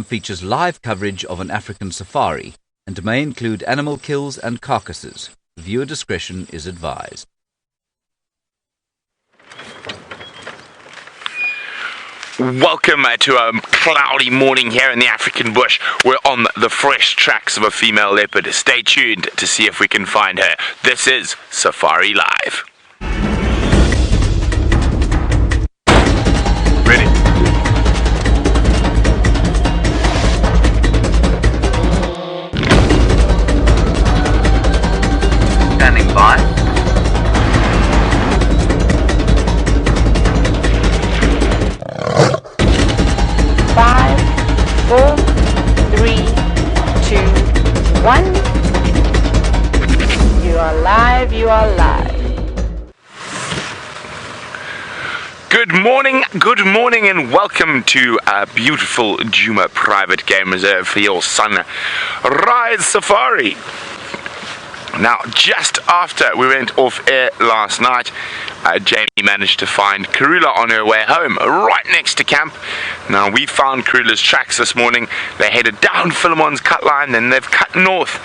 features live coverage of an African safari and may include animal kills and carcasses. Viewer discretion is advised. Welcome to a cloudy morning here in the African bush. We're on the fresh tracks of a female leopard. Stay tuned to see if we can find her. This is Safari Live. Ready? Standing by. 5, 4, 3, 2, 1. You are live, you are live. Good morning and welcome to a beautiful Djuma private game reserve for your sunrise safari. Now, just after we went off air last night, Jamie managed to find Karula on her way home, right next to camp. Now, we found Karula's tracks this morning. They headed down Philemon's cut line, then they've cut north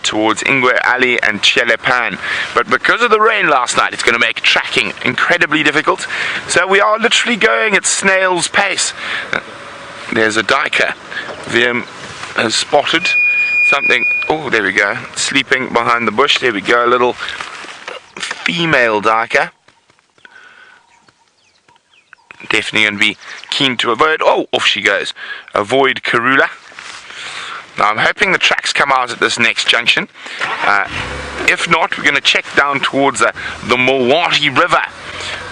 towards Ingwe Ali and Chelepan. But because of the rain last night, it's going to make tracking incredibly difficult. So we are literally going at snail's pace. There's a Duiker. VM has spotted something. Oh, there we go. Sleeping behind the bush. There we go. A little female Duiker. Definitely going to be keen to avoid. Oh, off she goes. Avoid Karula. Now, I'm hoping the tracks come out at this next junction. If not, we're going to check down towards the Mwati River.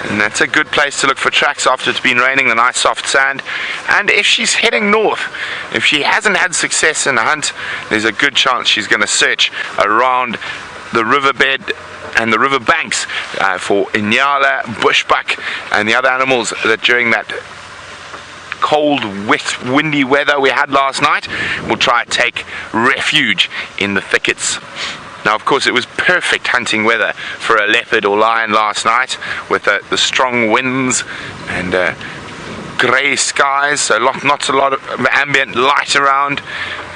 And that's a good place to look for tracks after it's been raining, the nice soft sand. And if she's heading north, if she hasn't had success in the hunt, there's a good chance she's going to search around the riverbed and the river banks for Inyala, bushbuck, and the other animals that during that cold, wet, windy weather we had last night will try to take refuge in the thickets. Now, of course, it was perfect hunting weather for a leopard or lion last night with the strong winds and grey skies, so not a lot of ambient light around,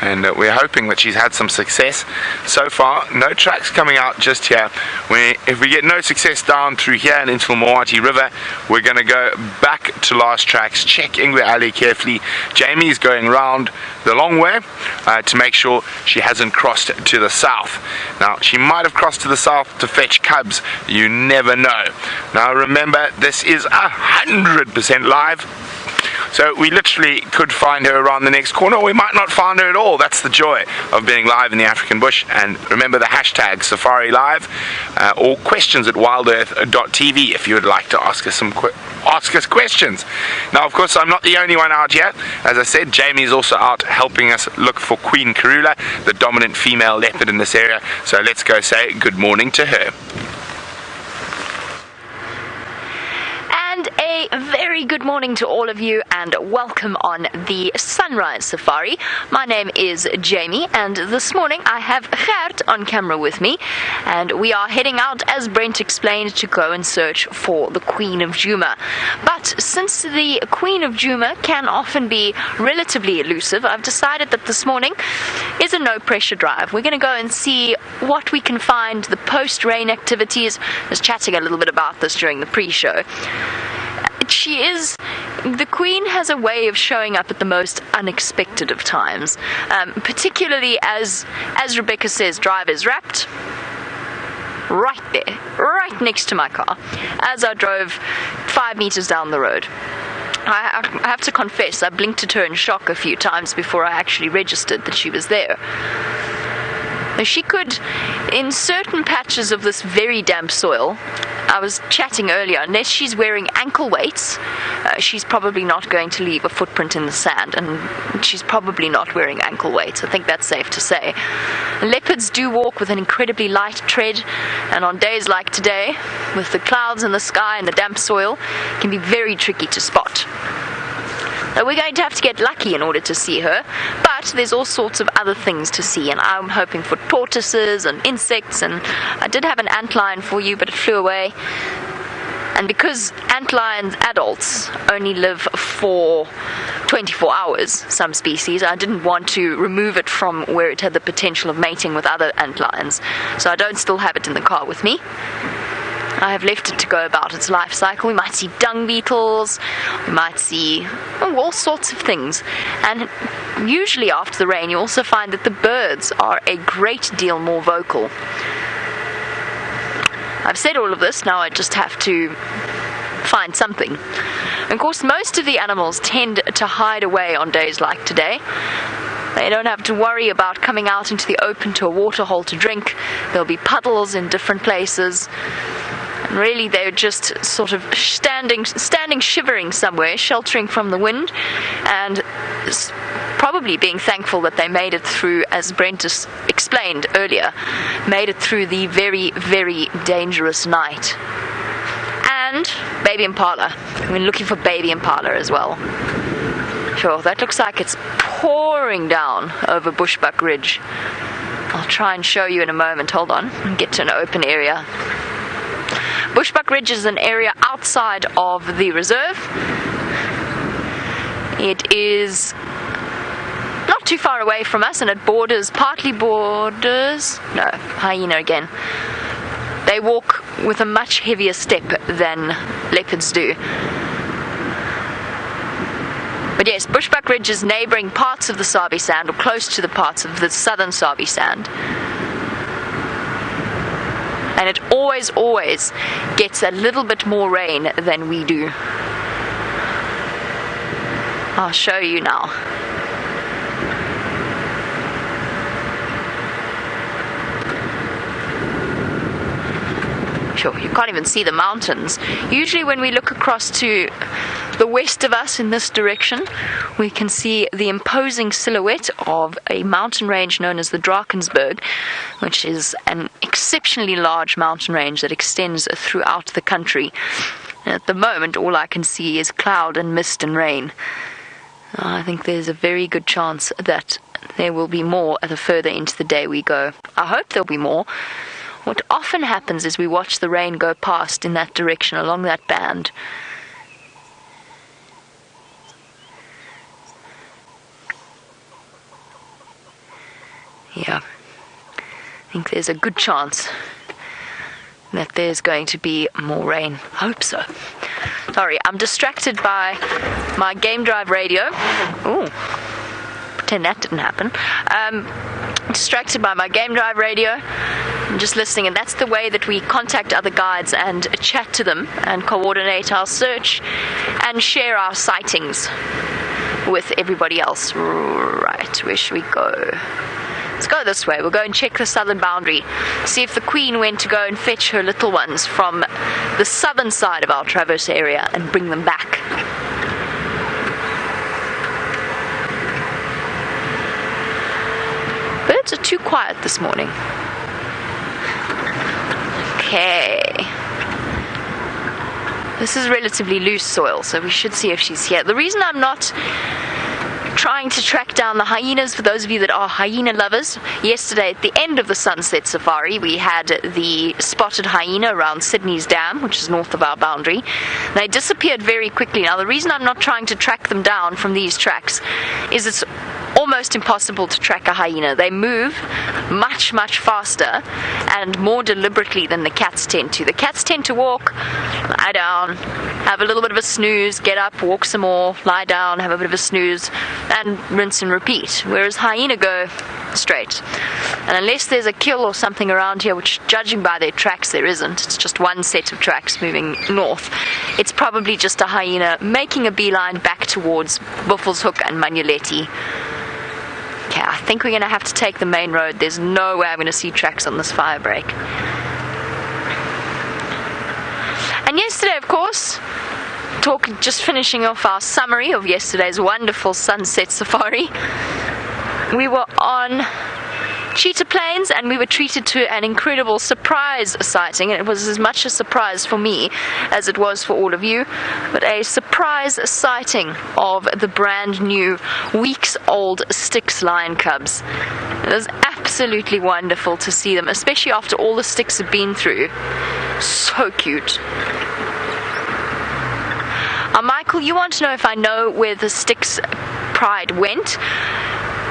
and we're hoping that she's had some success. So far, no tracks coming out just here. If we get no success down through here and into the Mwati River, we're going to go back to last tracks, check Ingwe Ali carefully. Jamie's going round the long way to make sure she hasn't crossed to the south. Now, she might have crossed to the south to fetch cubs. You never know. Now, remember, this is 100% live. So we literally could find her around the next corner, or we might not find her at all. That's the joy of being live in the African bush. And remember the hashtag Safari Live, or questions at WildEarthTV if you would like to ask us questions. Now, of course, I'm not the only one out here. As I said, Jamie's also out helping us look for Queen Karula, the dominant female leopard in this area. So let's go say good morning to her. And a very good morning to all of you, and welcome on the Sunrise Safari. My name is Jamie, and this morning I have Gert on camera with me, and we are heading out, as Brent explained, to go and search for the Queen of Djuma. But since the Queen of Djuma can often be relatively elusive, I've decided that this morning is a no-pressure drive. We're going to go and see what we can find, the post-rain activities. I was chatting a little bit about this during the pre-show. The Queen has a way of showing up at the most unexpected of times, particularly as Rebecca says, drive is wrapped right there, right next to my car, as I drove 5 meters down the road. I have to confess, I blinked at her in shock a few times before I actually registered that she was there. She could, in certain patches of this very damp soil, I was chatting earlier, unless she's wearing ankle weights, she's probably not going to leave a footprint in the sand, and she's probably not wearing ankle weights. I think that's safe to say. Leopards do walk with an incredibly light tread, and on days like today, with the clouds in the sky and the damp soil, it can be very tricky to spot. We're going to have to get lucky in order to see her, but there's all sorts of other things to see, and I'm hoping for tortoises and insects, and I did have an antlion for you, but it flew away. And because antlion adults only live for 24 hours, some species, I didn't want to remove it from where it had the potential of mating with other antlions. So I don't still have it in the car with me. I have left it to go about its life cycle. We might see dung beetles, we might see all sorts of things. And usually after the rain, you also find that the birds are a great deal more vocal. I've said all of this, now I just have to find something. And of course, most of the animals tend to hide away on days like today. They don't have to worry about coming out into the open to a waterhole to drink. There'll be puddles in different places. And really, they're just sort of standing shivering somewhere, sheltering from the wind, and probably being thankful that they made it through, as Brent explained earlier, made it through the very, very dangerous night. And baby impala. We're looking for baby impala as well. Sure, that looks like it's pouring down over Bushbuck Ridge. I'll try and show you in a moment. Hold on, and get to an open area. Bushbuck Ridge is an area outside of the reserve. It is not too far away from us, and it partly borders, no, hyena again. They walk with a much heavier step than leopards do. But yes, Bushbuck Ridge is neighbouring parts of the Sabi Sand, or close to the parts of the southern Sabi Sand. And it always gets a little bit more rain than we do. I'll show you now. Sure, you can't even see the mountains. Usually when we look across to the west of us in this direction, we can see the imposing silhouette of a mountain range known as the Drakensberg, which is an exceptionally large mountain range that extends throughout the country. And at the moment, all I can see is cloud and mist and rain. I think there's a very good chance that there will be more the further into the day we go. I hope there'll be more. What often happens is we watch the rain go past in that direction along that band. Yeah, I think there's a good chance that there's going to be more rain. Hope so. Sorry, I'm distracted by my game drive radio. Ooh, pretend that didn't happen. Distracted by my game drive radio. I'm just listening, and that's the way that we contact other guides and chat to them and coordinate our search and share our sightings with everybody else. Right, where should we go? Let's go this way. We'll go and check the southern boundary. See if the Queen went to go and fetch her little ones from the southern side of our traverse area and bring them back. Birds are too quiet this morning. Okay. This is relatively loose soil, so we should see if she's here. The reason I'm not trying to track down the hyenas, for those of you that are hyena lovers, yesterday at the end of the sunset safari we had the spotted hyena around Sydney's Dam, which is north of our boundary. They disappeared very quickly. Now the reason I'm not trying to track them down from these tracks is it's almost impossible to track a hyena. They move much faster and more deliberately than the cats tend to. The cats tend to walk, lie down, have a little bit of a snooze, get up, walk some more, lie down, have a bit of a snooze, and rinse and repeat, whereas hyena go straight. And unless there's a kill or something around here, which judging by their tracks there isn't, it's just one set of tracks moving north, it's probably just a hyena making a beeline back towards Buffelshoek and Manuletti. Okay, I think we're going to have to take the main road. There's no way I'm going to see tracks on this fire break. And yesterday, of course, just finishing off our summary of yesterday's wonderful sunset safari, we were on Cheetah Plains and we were treated to an incredible surprise sighting. It was as much a surprise for me as it was for all of you, but a surprise sighting of the brand new weeks-old Styx lion cubs. It was absolutely wonderful to see them, especially after all the Styx have been through. So cute. Michael, you want to know if I know where the Styx Pride went?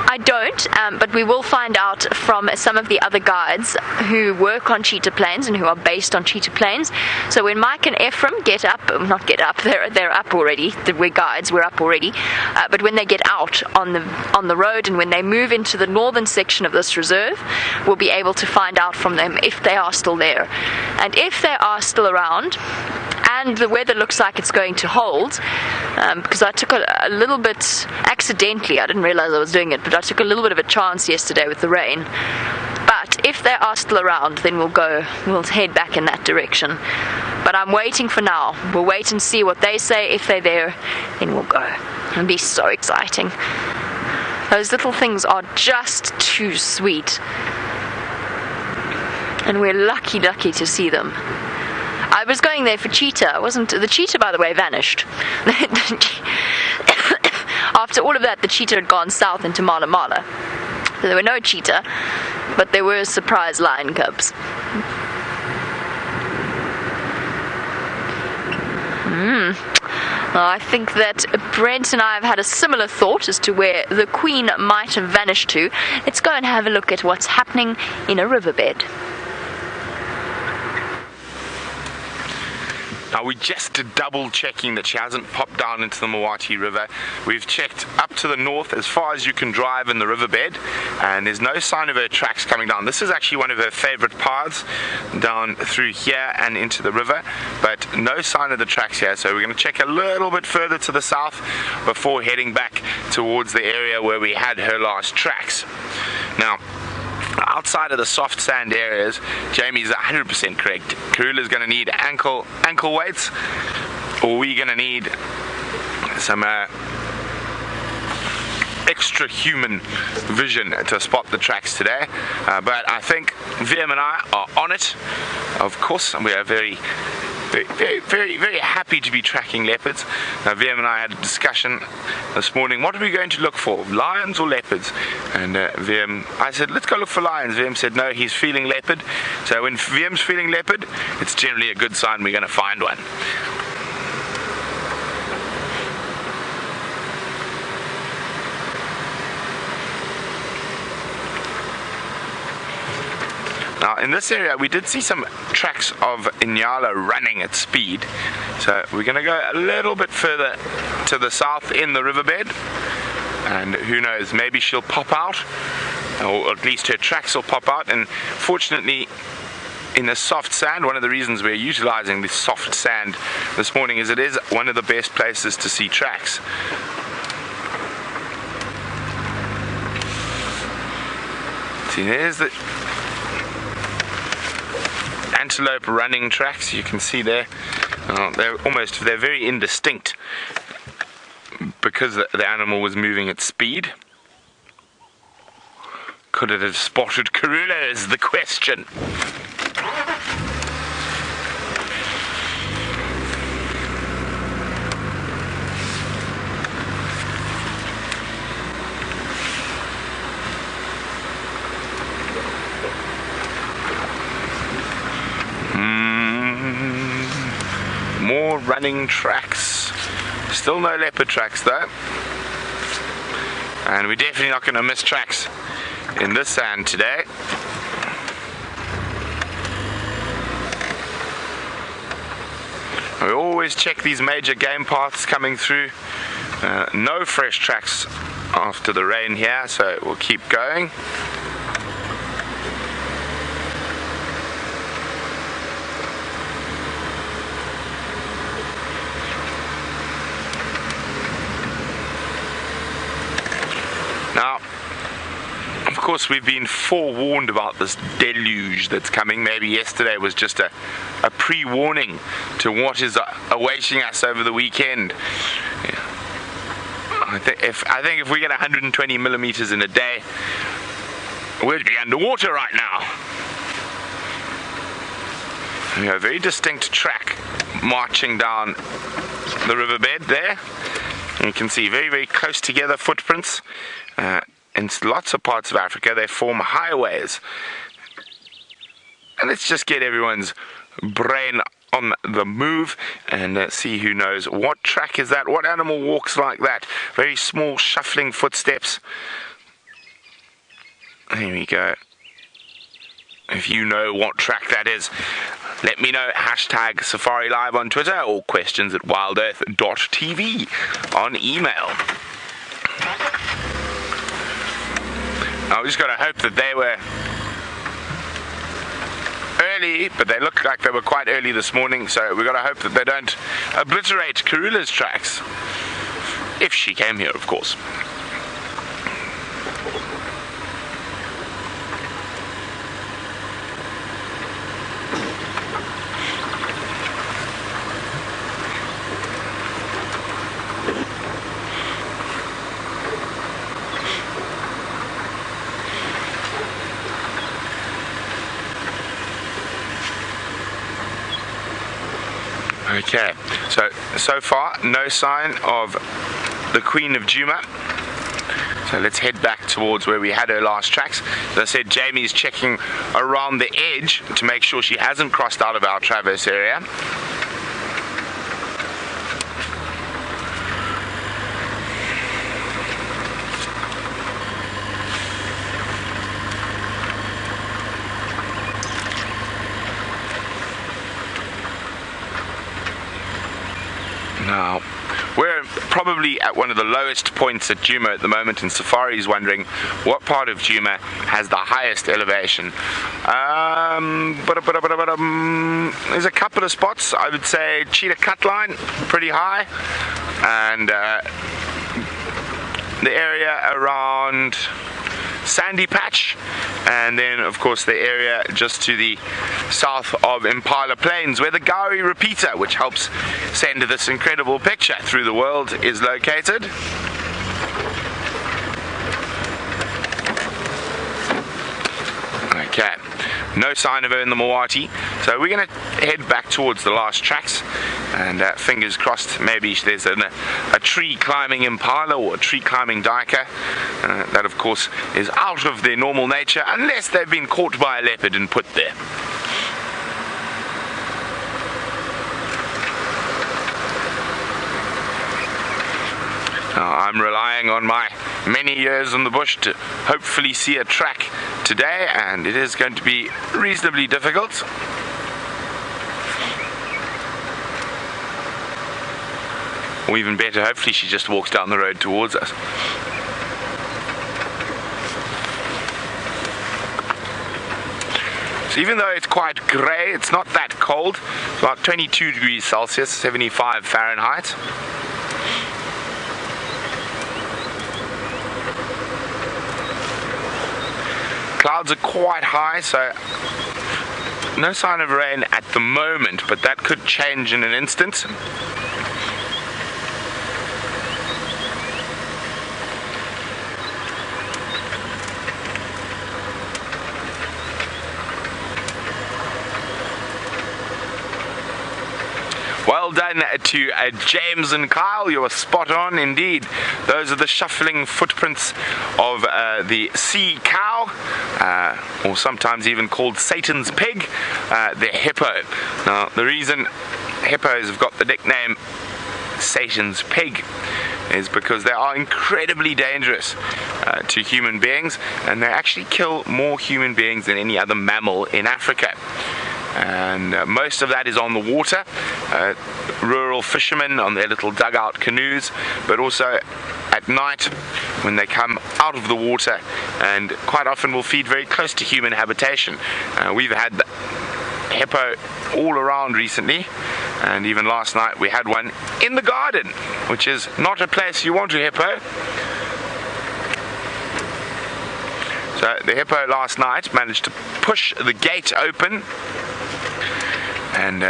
I don't, but we will find out from some of the other guides who work on cheetah plains and who are based on cheetah plains. So when Mike and Ephraim they're up already. We're guides, we're up already. But when they get out on the road and when they move into the northern section of this reserve, we'll be able to find out from them if they are still there. And if they are still around, and the weather looks like it's going to hold, because I took a little bit accidentally, I didn't realize I was doing it, but I took a little bit of a chance yesterday with the rain. But if they are still around, then we'll head back in that direction. But I'm waiting for now. We'll wait and see what they say. If they're there, then we'll go. It'll be so exciting. Those little things are just too sweet. And we're lucky to see them. I was going there for cheetah. The cheetah, by the way, vanished. After all of that, the cheetah had gone south into Mala Mala. So there were no cheetah, but there were surprise lion cubs. I think that Brent and I have had a similar thought as to where the queen might have vanished to. Let's go and have a look at what's happening in a riverbed. Now we're just double checking that she hasn't popped down into the Mawati River. We've checked up to the north as far as you can drive in the riverbed, and there's no sign of her tracks coming down. This is actually one of her favorite paths down through here and into the river, but no sign of the tracks here. So we're going to check a little bit further to the south before heading back towards the area where we had her last tracks. Now, outside of the soft sand areas, Jamie's 100% correct. Karula's going to need ankle weights, or we're going to need some extra human vision to spot the tracks today. But I think VM and I are on it. Of course, and we are very happy to be tracking leopards. Now, VM and I had a discussion this morning. What are we going to look for, lions or leopards? And VM, I said, let's go look for lions. VM said, no, he's feeling leopard. So when VM's feeling leopard, it's generally a good sign we're going to find one. Now in this area we did see some tracks of Inyala running at speed, so we're going to go a little bit further to the south in the riverbed, and who knows, maybe she'll pop out, or at least her tracks will pop out. And fortunately in the soft sand, one of the reasons we're utilizing this soft sand this morning is it is one of the best places to see tracks. See, there's the antelope running tracks, you can see there. They're very indistinct because the animal was moving at speed. Could it have spotted Karula is the question. More running tracks. Still no leopard tracks though. And we're definitely not going to miss tracks in this sand today. We always check these major game paths coming through. No fresh tracks after the rain here, so we'll keep going. Now, of course, we've been forewarned about this deluge that's coming. Maybe yesterday was just a pre-warning to what is awaiting us over the weekend. Yeah. I think if we get 120 millimeters in a day, we'd be underwater right now. We have a very distinct track marching down the riverbed there. And you can see very, very close together footprints. In lots of parts of Africa, they form highways. And let's just get everyone's brain on the move and see who knows what track is that, what animal walks like that. Very small shuffling footsteps. There we go. If you know what track that is, let me know. Hashtag Safari Live on Twitter or questions at WildEarthTV on email. Now we just got to hope that they were early, but they looked like they were quite early this morning, so we got to hope that they don't obliterate Karula's tracks. If she came here, of course. Okay, so far no sign of the Queen of Djuma. So let's head back towards where we had her last tracks. As I said, Jamie's checking around the edge to make sure she hasn't crossed out of our traverse area. Now, we're probably at one of the lowest points at Djuma at the moment, and Safari's wondering what part of Djuma has the highest elevation. There's a couple of spots. I would say Cheetah Cutline, pretty high, and the area around Sandy Patch, and then of course the area just to the south of Impala Plains where the Gowrie repeater, which helps send this incredible picture through the world, is located. Okay, no sign of her in the Moati, so we're going to head back towards the last tracks, and fingers crossed maybe there's a tree climbing Impala or a tree climbing Duiker. That of course is out of their normal nature unless they've been caught by a leopard and put there. I'm relying on my many years in the bush to hopefully see a track today, and it is going to be reasonably difficult. Or even better, hopefully she just walks down the road towards us. So even though it's quite grey, it's not that cold. It's about 22 degrees Celsius, 75 Fahrenheit. Clouds are quite high, so no sign of rain at the moment, but that could change in an instant. Well done to James and Kyle, you were spot on indeed. Those are the shuffling footprints of the sea cow, or sometimes even called Satan's pig, the hippo. Now the reason hippos have got the nickname Satan's pig is because they are incredibly dangerous to human beings, and they actually kill more human beings than any other mammal in Africa. And most of that is on the water, rural fishermen on their little dugout canoes, but also at night when they come out of the water, and quite often will feed very close to human habitation. We've had the hippo all around recently, and even last night we had one in the garden, which is not a place you want a hippo. So the hippo last night managed to push the gate open and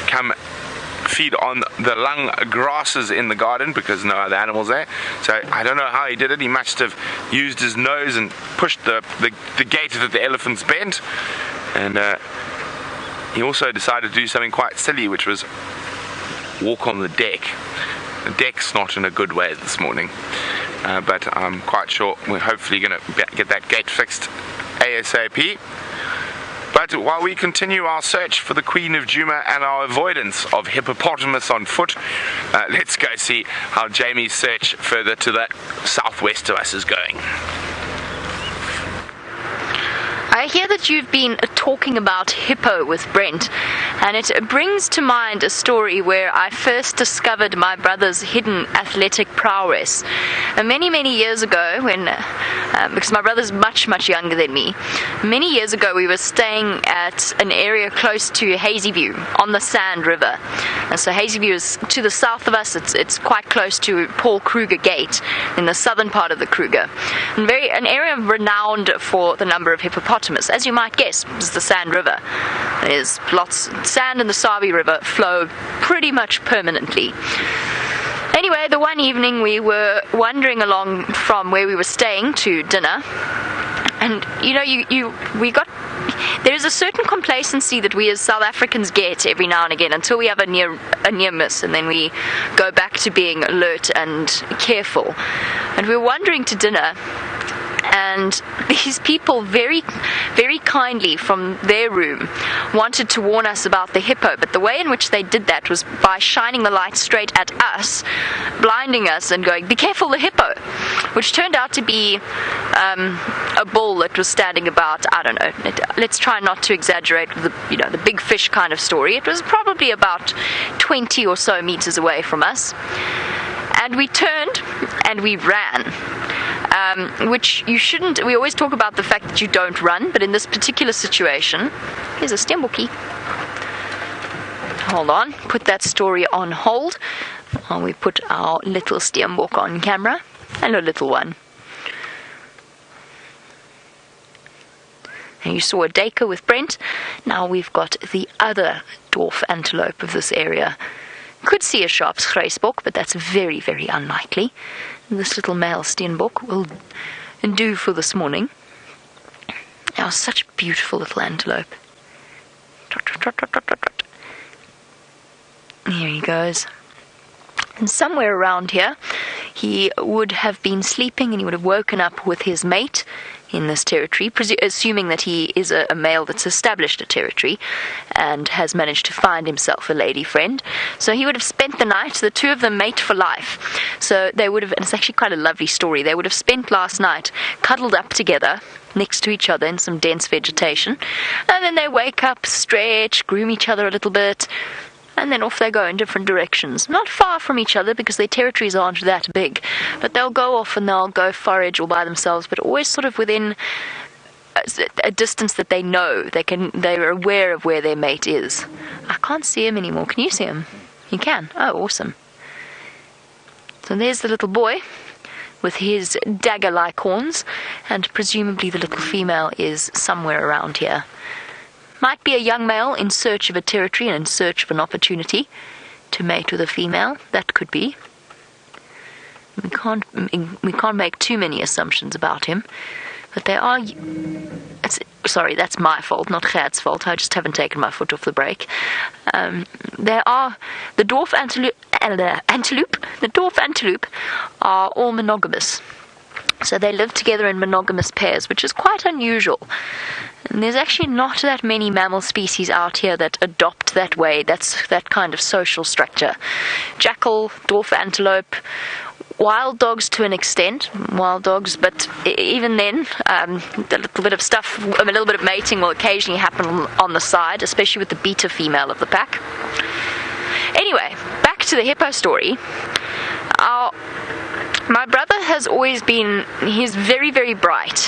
come feed on the lung grasses in the garden because no other animals there. So I don't know how he did it. He must have used his nose and pushed the gate that the elephants bent, and he also decided to do something quite silly, which was walk on the deck. The deck's not in a good way this morning, but I'm quite sure we're hopefully going to get that gate fixed ASAP. But while we continue our search for the Queen of Djuma and our avoidance of hippopotamus on foot, let's go see how Jamie's search further to the southwest of us is going. I hear that you've been talking about hippo with Brent, and it brings to mind a story where I first discovered my brother's hidden athletic prowess. Many, many years ago, when because my brother's much, much younger than me, many years ago we were staying at an area close to Hazyview on the Sand River. And so Hazyview is to the south of us. It's quite close to Paul Kruger Gate in the southern part of the Kruger. And an area renowned for the number of hippopotamus. As you might guess, it's the Sand River. There's lots of sand, and the Sabi River flow pretty much permanently. Anyway, the one evening we were wandering along from where we were staying to dinner, and there is a certain complacency that we as South Africans get every now and again until we have a near miss, and then we go back to being alert and careful. And we were wandering to dinner, and these people very, very kindly from their room wanted to warn us about the hippo, but the way in which they did that was by shining the light straight at us, blinding us and going, "Be careful, the hippo," which turned out to be a bull that was standing about, I don't know, let's try not to exaggerate with the big fish kind of story. It was probably about 20 or so meters away from us, and we turned and we ran. Which you shouldn't. We always talk about the fact that you don't run, but in this particular situation, here's a Steenbokkie. Hold on, put that story on hold while we put our little Steenbok on camera. Hello, little one. And you saw a Duiker with Brent. Now we've got the other dwarf antelope of this area. Could see a sharp Steenbok, but that's very, very unlikely. This little male Steenbok will do for this morning. Oh, such a beautiful little antelope. Trot, trot, trot, trot, trot, trot. Here he goes. And somewhere around here, he would have been sleeping, and he would have woken up with his mate in this territory, assuming that he is a male that's established a territory and has managed to find himself a lady friend. So he would have spent the night, the two of them mate for life. So they would have, and it's actually quite a lovely story, they would have spent last night cuddled up together next to each other in some dense vegetation, and then they wake up, stretch, groom each other a little bit, and then off they go in different directions. Not far from each other because their territories aren't that big, but they'll go off and they'll go forage all by themselves, but always sort of within a distance that they know. They're aware of where their mate is. I can't see him anymore. Can you see him? You can. Oh, awesome. So there's the little boy with his dagger-like horns, and presumably the little female is somewhere around here. Might be a young male in search of a territory and in search of an opportunity to mate with a female. That could be. We can't make too many assumptions about him, but there are. Sorry, that's my fault, not Gert's fault. I just haven't taken my foot off the brake. There are the dwarf antelope. The dwarf antelope are all monogamous. So they live together in monogamous pairs, which is quite unusual. And there's actually not that many mammal species out here that adopt that way. That's that kind of social structure. Jackal, dwarf antelope, wild dogs to an extent, but even then, a little bit of stuff, a little bit of mating will occasionally happen on the side, especially with the beta female of the pack. Anyway, back to the hippo story. My brother has always been, he's very, very bright.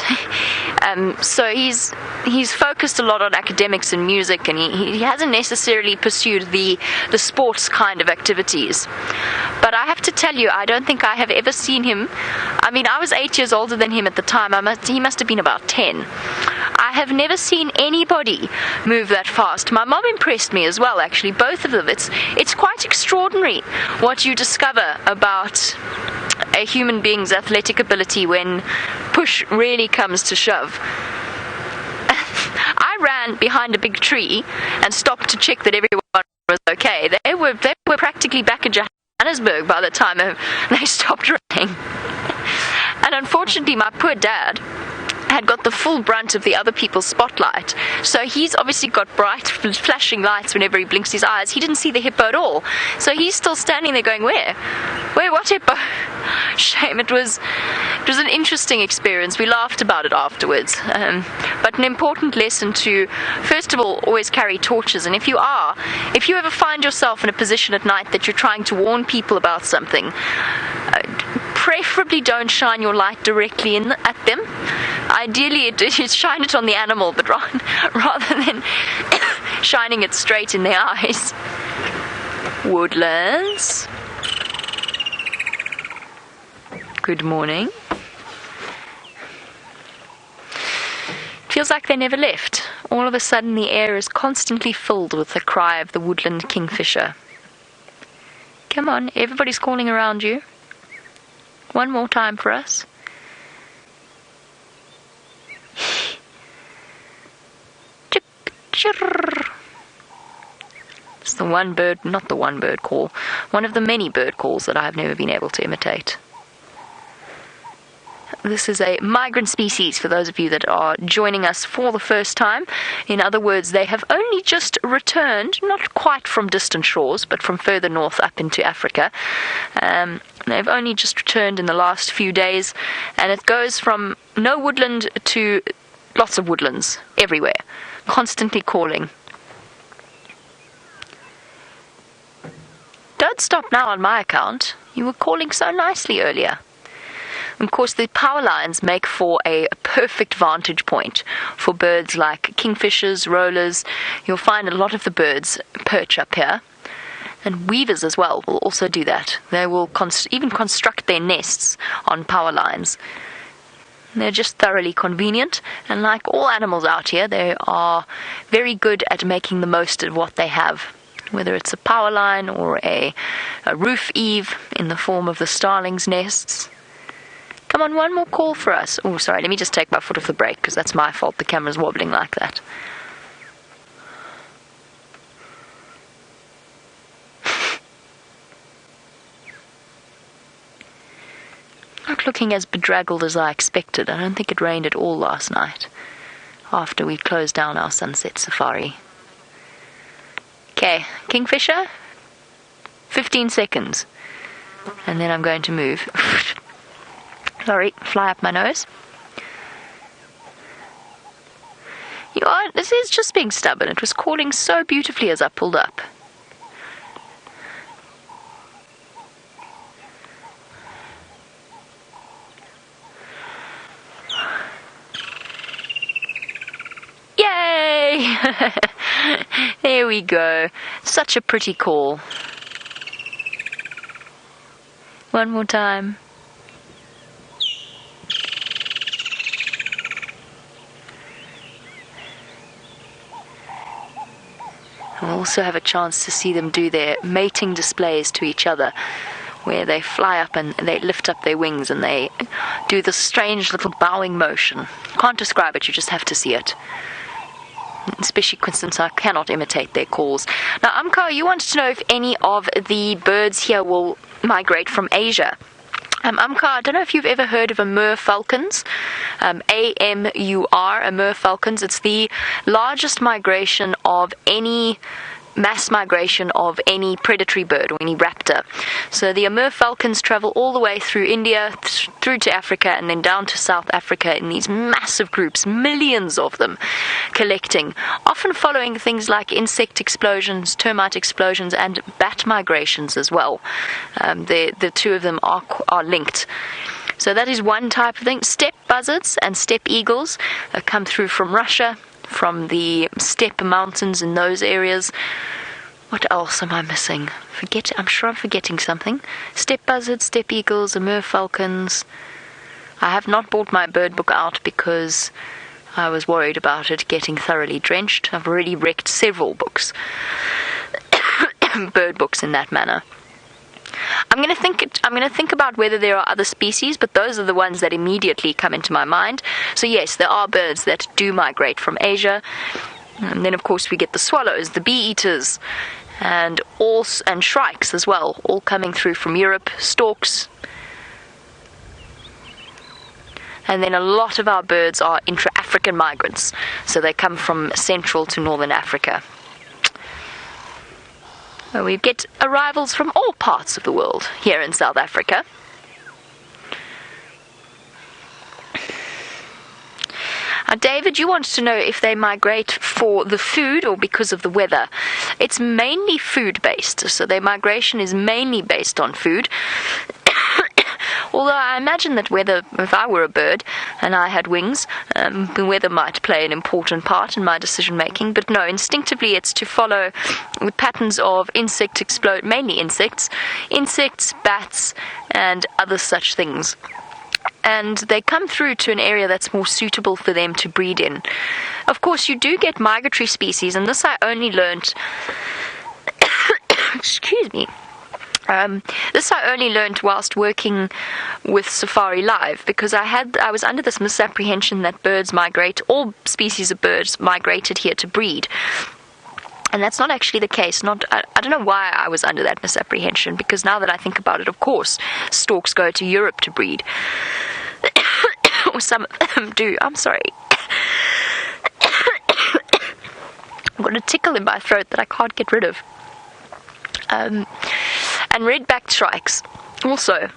So he's focused a lot on academics and music, and he hasn't necessarily pursued the sports kind of activities. But I have to tell you, I don't think I have ever seen him. I mean, I was 8 years older than him at the time. He must have been about 10. I have never seen anybody move that fast. My mom impressed me as well, actually, both of them. It's quite extraordinary what you discover about a human being's athletic ability when push really comes to shove. I ran behind a big tree and stopped to check that everyone was okay. They were practically back in Johannesburg by the time they stopped running. And unfortunately, my poor dad had got the full brunt of the other people's spotlight. So he's obviously got bright flashing lights whenever he blinks his eyes. He didn't see the hippo at all. So he's still standing there going, where? What hippo? Shame. It was an interesting experience. We laughed about it afterwards. But an important lesson to, first of all, always carry torches. And if you ever find yourself in a position at night that you're trying to warn people about something, preferably don't shine your light directly at them. Ideally, you shine it on the animal, but rather than shining it straight in their eyes. Woodlands. Good morning. Feels like they never left. All of a sudden, the air is constantly filled with the cry of the woodland kingfisher. Come on, everybody's calling around you. One more time for us. It's the one bird, not the one bird call, one of the many bird calls that I've never been able to imitate. This is a migrant species for those of you that are joining us for the first time. In other words, they have only just returned, not quite from distant shores, but from further north up into Africa. They've only just returned in the last few days, and it goes from no woodland to lots of woodlands everywhere, constantly calling. Don't stop now on my account. You were calling so nicely earlier. Of course, the power lines make for a perfect vantage point for birds like kingfishers, rollers. You'll find a lot of the birds perch up here. And weavers as well will also do that. They will even construct their nests on power lines. They're just thoroughly convenient. And like all animals out here, they are very good at making the most of what they have. Whether it's a power line or a roof eave in the form of the starlings' nests. Come on, one more call for us. Oh, sorry, let me just take my foot off the brake because that's my fault. The camera's wobbling like that. Not looking as bedraggled as I expected. I don't think it rained at all last night after we closed down our sunset safari. Okay, Kingfisher, 15 seconds. And then I'm going to move. Sorry, fly up my nose. You are, this is just being stubborn. It was calling so beautifully as I pulled up. Yay! There we go. Such a pretty call. One more time. We'll also have a chance to see them do their mating displays to each other, where they fly up and they lift up their wings and they do this strange little bowing motion. Can't describe it, you just have to see it. Especially since I cannot imitate their calls. Now, Amka, you wanted to know if any of the birds here will migrate from Asia. Amka, I don't know if you've ever heard of Amur falcons. A-M-U-R, Amur falcons. It's the largest migration of any mass migration of any predatory bird or any raptor. So the Amur falcons travel all the way through India, through to Africa, and then down to South Africa in these massive groups, millions of them collecting, often following things like insect explosions, termite explosions, and bat migrations as well. The two of them are linked. So that is one type of thing. Steppe buzzards and steppe eagles come through from Russia, from the steppe mountains in those areas. What else am I missing? I'm sure I'm forgetting something. Steppe buzzards, steppe eagles, Amur falcons. I have not brought my bird book out because I was worried about it getting thoroughly drenched. I've already wrecked several books, bird books in that manner. I'm going to think about whether there are other species, but those are the ones that immediately come into my mind. So yes, there are birds that do migrate from Asia. And then of course we get the swallows, the bee eaters, and shrikes as well, all coming through from Europe, storks. And then a lot of our birds are intra-African migrants, so they come from Central to Northern Africa. We get arrivals from all parts of the world here in South Africa. David, you want to know if they migrate for the food or because of the weather. It's mainly food-based, so their migration is mainly based on food. Although I imagine that weather, if I were a bird and I had wings, the weather might play an important part in my decision-making. But no, instinctively it's to follow the patterns of mainly insects, bats, and other such things. And they come through to an area that's more suitable for them to breed in. Of course, you do get migratory species, and this I only learnt excuse me. This I only learnt whilst working with Safari Live, because I was under this misapprehension that birds migrate, all species of birds migrated here to breed. And that's not actually the case. I don't know why I was under that misapprehension, because now that I think about it, of course, storks go to Europe to breed. Or some of them do. I'm sorry. I've got a tickle in my throat that I can't get rid of. And red-backed shrikes also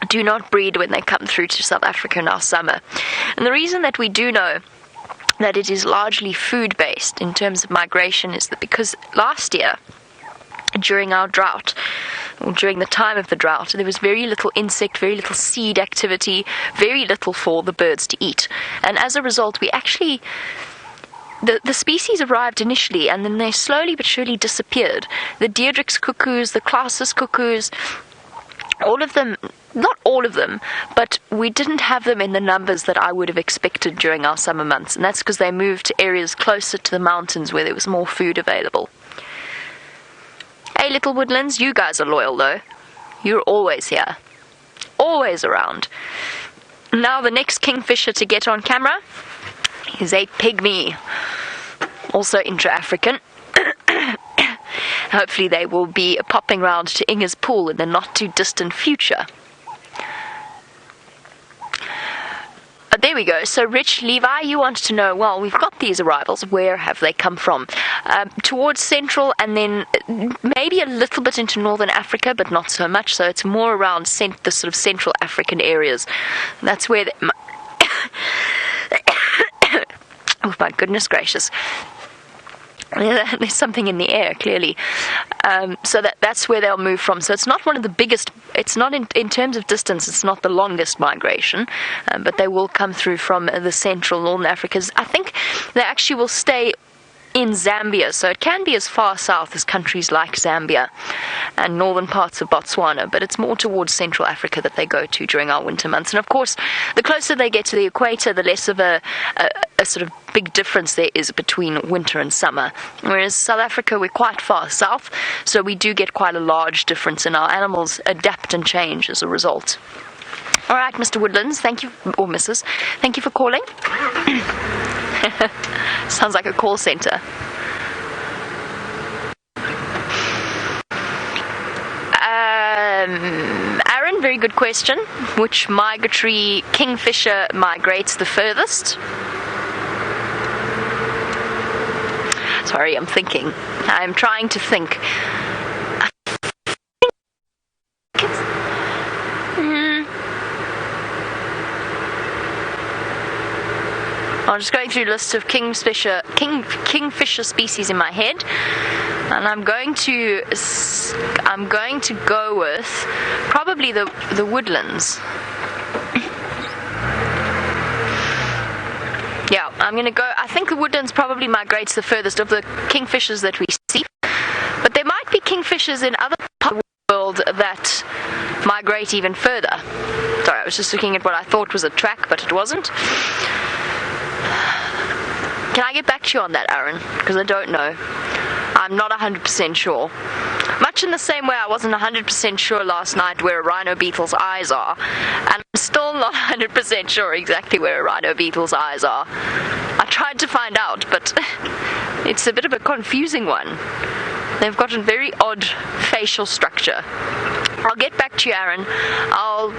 do not breed when they come through to South Africa in our summer. And the reason that we do know that it is largely food-based in terms of migration is that because last year, during our drought, or during the time of the drought, there was very little insect, very little seed activity, very little for the birds to eat. And as a result, we actually... The species arrived initially, and then they slowly but surely disappeared. The Deirdric's cuckoos, the Clausus cuckoos, all of them, not all of them, but we didn't have them in the numbers that I would have expected during our summer months, and that's because they moved to areas closer to the mountains where there was more food available. Hey, little woodlands, you guys are loyal though. You're always here. Always around. Now the next kingfisher to get on camera is a pygmy, also intra-African. Hopefully they will be popping round to Inge's pool in the not too distant future. There we go. So Rich Levi, you want to know, well, we've got these arrivals, where have they come from? Towards Central, and then maybe a little bit into Northern Africa, but not so much, so it's more around the sort of Central African areas. That's where oh my goodness gracious. There's something in the air, clearly. So that's where they'll move from. So it's not one of the biggest, it's not in terms of distance, it's not the longest migration, but they will come through from the Central Northern Africas. I think they actually will stay in Zambia, so it can be as far south as countries like Zambia and northern parts of Botswana, but it's more towards Central Africa that they go to during our winter months. And of course, the closer they get to the equator, the less of a sort of big difference there is between winter and summer. Whereas South Africa, we're quite far south, so we do get quite a large difference, and our animals adapt and change as a result. All right, Mr. Woodlands, thank you, or Mrs., thank you for calling. Sounds like a call center. Aaron, very good question. Which migratory kingfisher migrates the furthest? Sorry, I'm thinking. I'm trying to think. I'm just going through a list of kingfisher species in my head, and I'm going to go with probably the woodlands. Yeah, I'm going to go. I think the woodlands probably migrates the furthest of the kingfishers that we see, but there might be kingfishers in other parts of the world that migrate even further. Sorry, I was just looking at what I thought was a track, but it wasn't. Can I get back to you on that, Aaron? Because I don't know. I'm not 100% sure. Much in the same way I wasn't 100% sure last night where a rhino beetle's eyes are. And I'm still not 100% sure exactly where a rhino beetle's eyes are. I tried to find out, but it's a bit of a confusing one. They've got a very odd facial structure. I'll get back to you, Aaron. I'll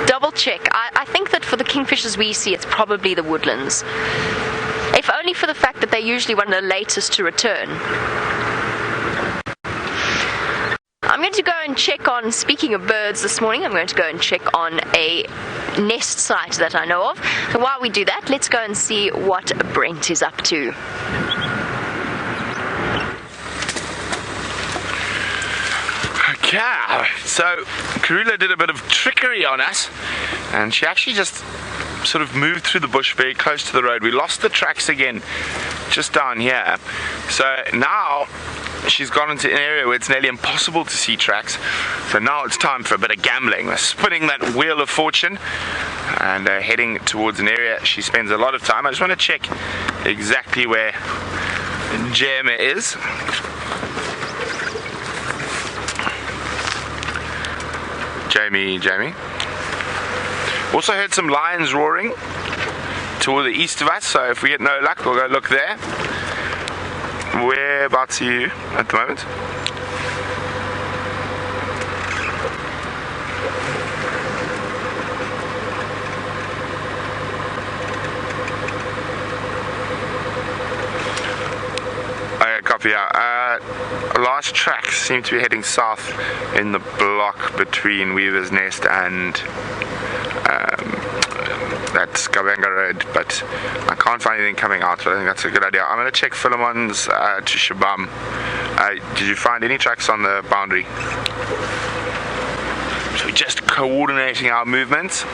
double check. I think that for the kingfishers we see, it's probably the woodlands. If only for the fact that they're usually one of the latest to return. I'm going to go and check on, speaking of birds this morning, I'm going to go and check on a nest site that I know of. So while we do that, let's go and see what Brent is up to. Okay, so Karula did a bit of trickery on us, and she actually just sort of moved through the bush very close to the road. We lost the tracks again just down here. So now she's gone into an area where it's nearly impossible to see tracks. So now it's time for a bit of gambling. We're spinning that wheel of fortune and heading towards an area she spends a lot of time. I just want to check exactly where Djuma is. Jamie. Also heard some lions roaring toward the east of us, so if we get no luck, we'll go look there. Whereabouts are you at the moment? Okay, copy out. Last tracks seem to be heading south in the block between Weaver's Nest and that Skabanga Road, but I can't find anything coming out, so I think that's a good idea. I'm going to check Philemon's to Shabam. Did you find any tracks on the boundary? So we're just coordinating our movements.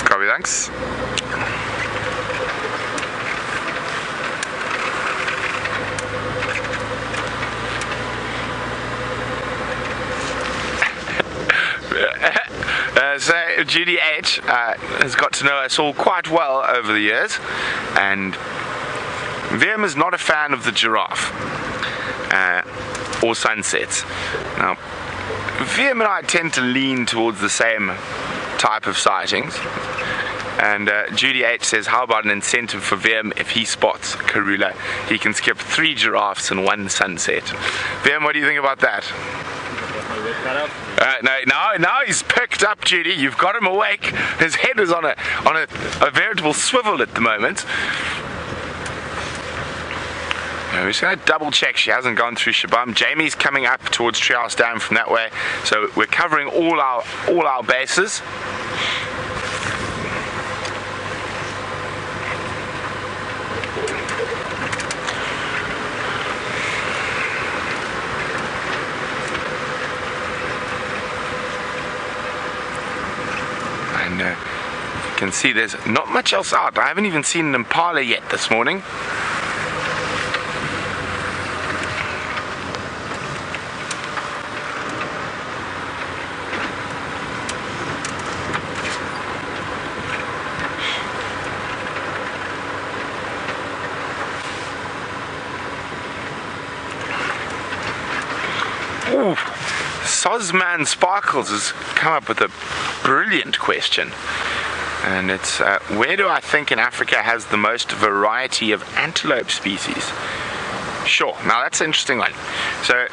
Copy, thanks. So Judy H has got to know us all quite well over the years, and VM is not a fan of the giraffe or sunsets. Now, VM and I tend to lean towards the same type of sightings, and Judy H says, how about an incentive for VM if he spots Karula? He can skip 3 giraffes and 1 sunset. VM, what do you think about that? Now he's picked up, Judy. You've got him awake. His head is on a veritable swivel at the moment. We're just going to double check she hasn't gone through Shabam. Jamie's coming up towards Treehouse Dam from that way, so we're covering all our bases. You can see there's not much else out. I haven't even seen an Impala yet this morning. Ooh. Sosman Sparkles has come up with a brilliant question, and it's where do I think in Africa has the most variety of antelope species? Sure, now that's an interesting one. So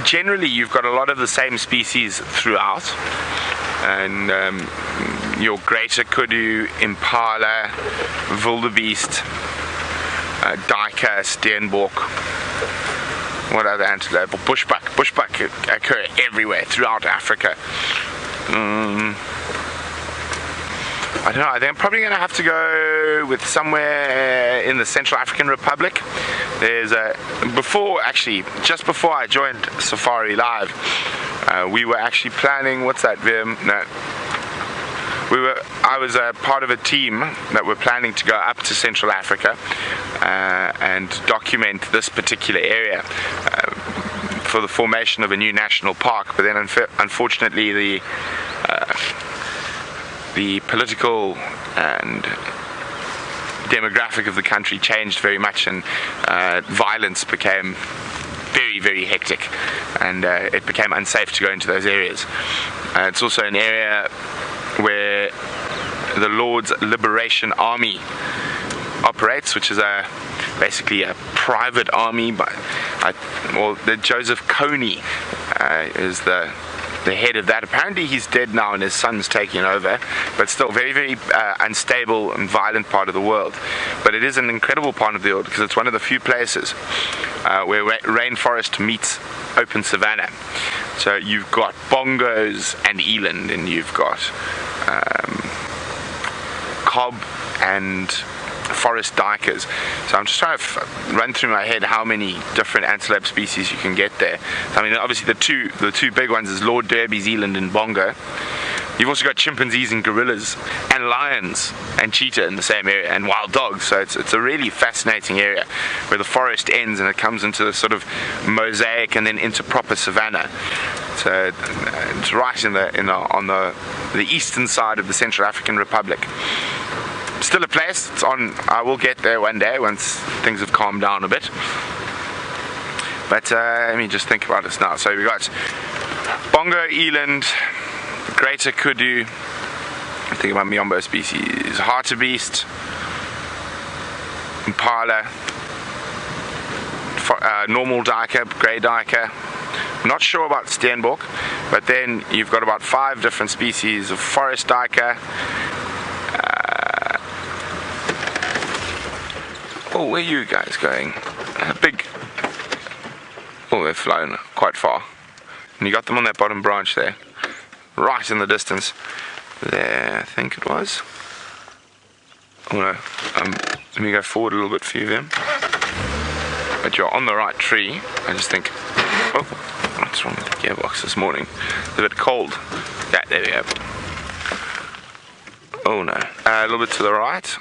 generally you've got a lot of the same species throughout, and your greater kudu, Impala, wildebeest, Duiker, Steenbok. What other antelope? Bushbuck. Bushbuck occur everywhere throughout Africa. I don't know. I think I'm probably going to have to go with somewhere in the Central African Republic. There's just before I joined Safari Live, we were actually planning. What's that, Vim? No. I was a part of a team that were planning to go up to Central Africa and document this particular area for the formation of a new national park. But then, unfortunately, the political and demographic of the country changed very much, and violence became very, very hectic, and it became unsafe to go into those areas. It's also an area where the Lord's Liberation Army operates, which is basically a private army by the Joseph Kony is the head of that. Apparently he's dead now and his son's taking over, but still very, very unstable and violent part of the world. But it is an incredible part of the world because it's one of the few places where rainforest meets open savanna. So you've got bongos and eland, and you've got cob and forest duikers. So I'm just trying to run through my head how many different antelope species you can get there. I mean, obviously the two big ones is Lord Derby's eland and bongo. You've also got chimpanzees and gorillas and lions and cheetah in the same area, and wild dogs. So it's a really fascinating area where the forest ends and it comes into this sort of mosaic and then into proper savanna. So it's right on the eastern side of the Central African Republic. Still a place. I will get there one day once things have calmed down a bit. But let me just think about this now. So we got bongo, eland, greater kudu. I think about Miombo species, hartebeest, Impala, normal duiker, grey duiker. I'm not sure about Steenbok, but then you've got about 5 different species of forest duiker. Oh, where are you guys going? Big. Oh, they've flown quite far. And you got them on that bottom branch there. Right in the distance. There, I think it was. Oh no. Let me go forward a little bit for you then. But you're on the right tree. I just think, oh, what's wrong with the gearbox this morning? It's a bit cold. Yeah, there we go. Oh no. A little bit to the right.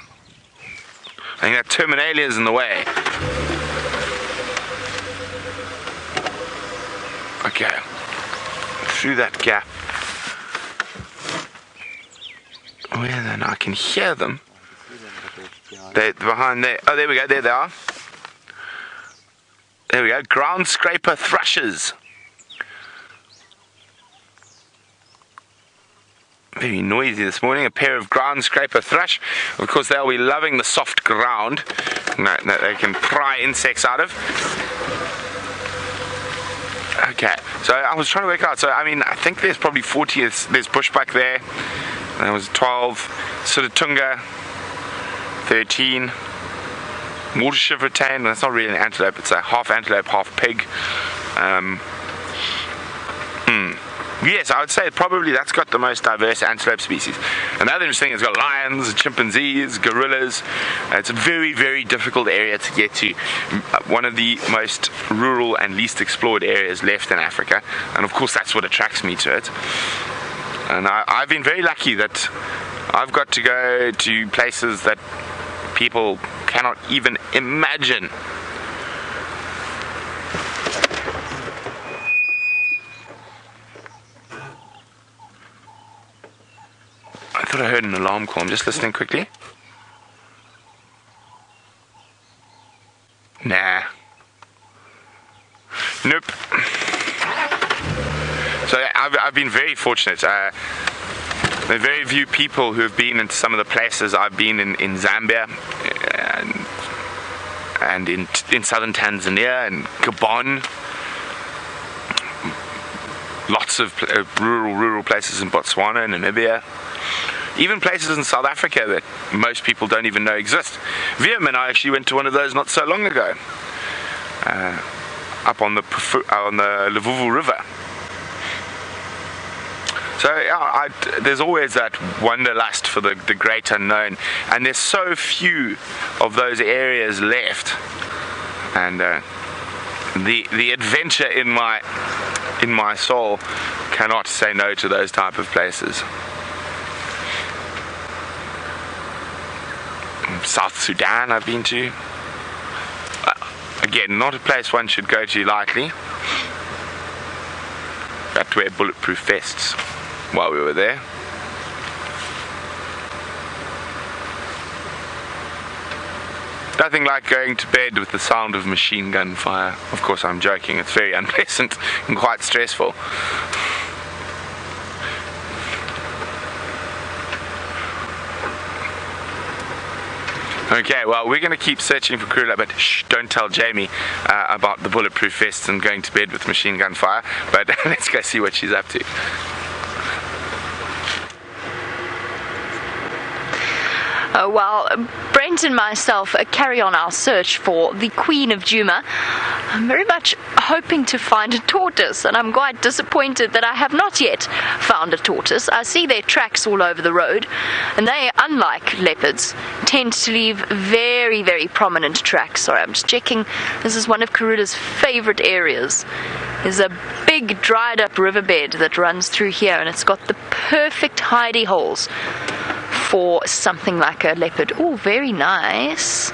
I think that terminalia is in the way. Okay. Through that gap. Oh yeah, then I can hear them. They're behind there. Oh, there we go. There they are. There we go. Ground scraper thrushes. Very noisy this morning. A pair of ground scraper thrush. Of course, they'll be loving the soft ground that they can pry insects out of. Okay, so I was trying to work out. So I mean, I think there's probably 40. There's bushbuck there. There was 12. Suratunga, 13. Water shiver tame. That's not really an antelope. It's a half antelope, half pig. Yes, I would say probably that's got the most diverse antelope species. Another interesting thing, it's got lions, chimpanzees, gorillas. It's a very, very difficult area to get to. One of the most rural and least explored areas left in Africa. And of course, that's what attracts me to it. And I've been very lucky that I've got to go to places that people cannot even imagine. I thought I heard an alarm call. I'm just listening quickly. Nah. Nope. So I've been very fortunate. There are very few people who have been into some of the places I've been in Zambia and in southern Tanzania and Gabon. Lots of rural places in Botswana and Namibia. Even places in South Africa that most people don't even know exist. Viam and I actually went to one of those not so long ago, up on the Luvuvu River. So yeah, there's always that wanderlust for the great unknown, and there's so few of those areas left. And the adventure in my soul cannot say no to those type of places. South Sudan I've been to. Again, not a place one should go to lightly. Had to wear bulletproof vests while we were there. Nothing like going to bed with the sound of machine gun fire. Of course, I'm joking. It's very unpleasant and quite stressful. Okay, well, we're going to keep searching for Karula, but shh, don't tell Jamie about the bulletproof vests and going to bed with machine gun fire. But let's go see what she's up to. While Brent and myself carry on our search for the Queen of Djuma, I'm very much hoping to find a tortoise, and I'm quite disappointed that I have not yet found a tortoise. I see their tracks all over the road, and they, unlike leopards, tend to leave very, very prominent tracks. Sorry, I'm just checking. This is one of Karula's favourite areas. There's a big dried up riverbed that runs through here, and it's got the perfect hidey holes for something like a leopard. Oh, very nice.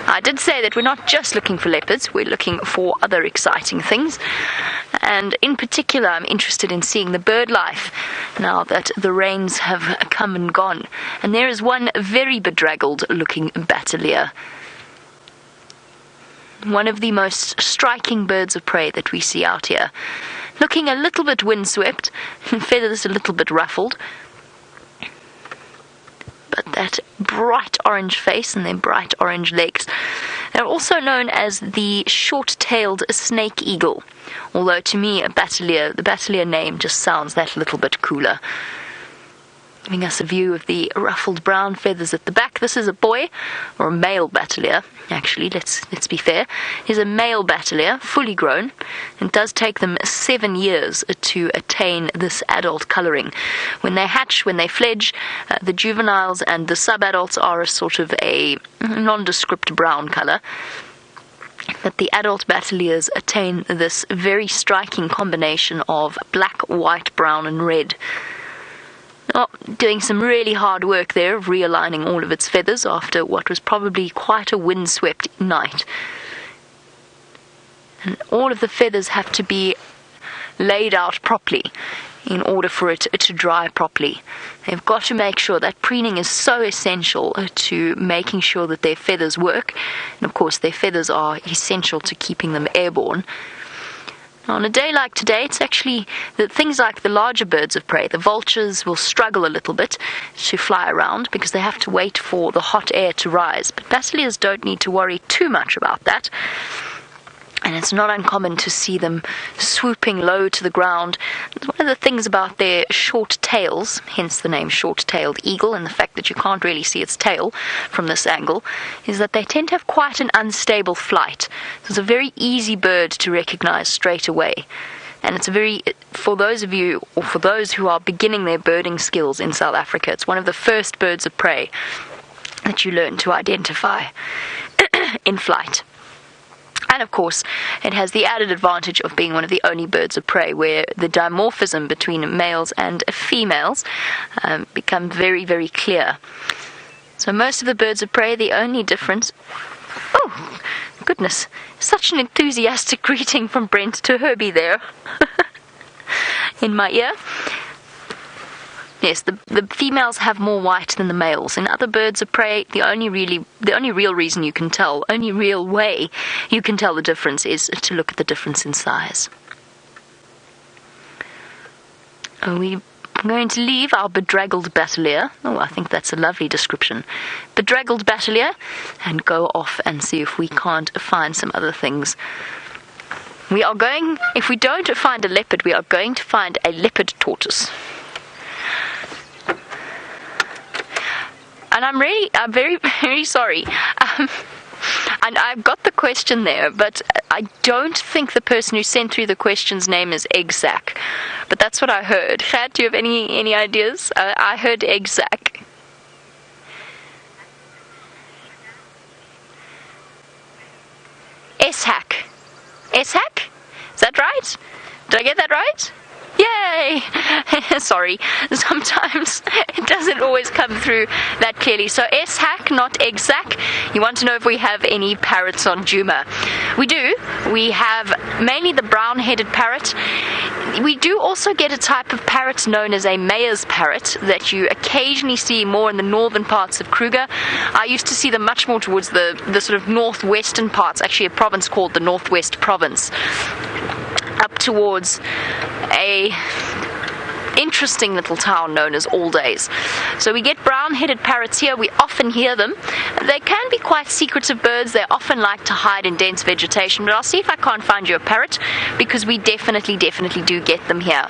I did say that we're not just looking for leopards, we're looking for other exciting things. And in particular, I'm interested in seeing the bird life now that the rains have come and gone. And there is one very bedraggled looking Bateleur. One of the most striking birds of prey that we see out here. Looking a little bit windswept, feathers a little bit ruffled. But that bright orange face and their bright orange legs. They're also known as the short-tailed snake eagle, although to me the Bateleur name just sounds that little bit cooler. Giving us a view of the ruffled brown feathers at the back. This is a boy, or a male Bateleur. Actually, let's be fair. He's a male Bateleur, fully grown. It does take them 7 years to attain this adult colouring. When they hatch, when they fledge, the juveniles and the sub-adults are a sort of a nondescript brown colour. But the adult Bateleurs attain this very striking combination of black, white, brown and red. Oh, doing some really hard work there of realigning all of its feathers after what was probably quite a windswept night. And all of the feathers have to be laid out properly in order for it to dry properly. They've got to make sure that preening is so essential to making sure that their feathers work. And of course their feathers are essential to keeping them airborne. On a day like today, it's actually that things like the larger birds of prey, the vultures, will struggle a little bit to fly around because they have to wait for the hot air to rise. But Bateleurs don't need to worry too much about that. And it's not uncommon to see them swooping low to the ground. One of the things about their short tails, hence the name short-tailed eagle, and the fact that you can't really see its tail from this angle, is that they tend to have quite an unstable flight. So it's a very easy bird to recognize straight away. And it's for those of you, or for those who are beginning their birding skills in South Africa, it's one of the first birds of prey that you learn to identify in flight. And of course, it has the added advantage of being one of the only birds of prey where the dimorphism between males and females become very, very clear. So most of the birds of prey, the only difference... Oh, goodness, such an enthusiastic greeting from Brent to Herbie there in my ear. Yes, the females have more white than the males. In other birds of prey, the only real reason you can tell, only real way you can tell the difference is to look at the difference in size. Are we going to leave our bedraggled Bateleur? Oh, I think that's a lovely description. Bedraggled Bateleur, and go off and see if we can't find some other things. We are going, if we don't find a leopard, we are going to find a leopard tortoise. And I'm very, very sorry. And I've got the question there, but I don't think the person who sent through the question's name is Egg Sack. But that's what I heard. Chad, do you have any ideas? I heard Egg Sack. S-Hack. S-Hack? Is that right? Did I get that right? Yay! Sorry, sometimes it doesn't always come through that clearly. So S-Hack, not Egg Sack. You want to know if we have any parrots on Djuma. We do. We have mainly the brown-headed parrot. We do also get a type of parrot known as a mayor's parrot that you occasionally see more in the northern parts of Kruger. I used to see them much more towards the sort of northwestern parts, actually a province called the Northwest Province, up towards a interesting little town known as All Days. So we get brown-headed parrots here. We often hear them. They can be quite secretive birds. They often like to hide in dense vegetation, but I'll see if I can't find you a parrot, because we definitely do get them here.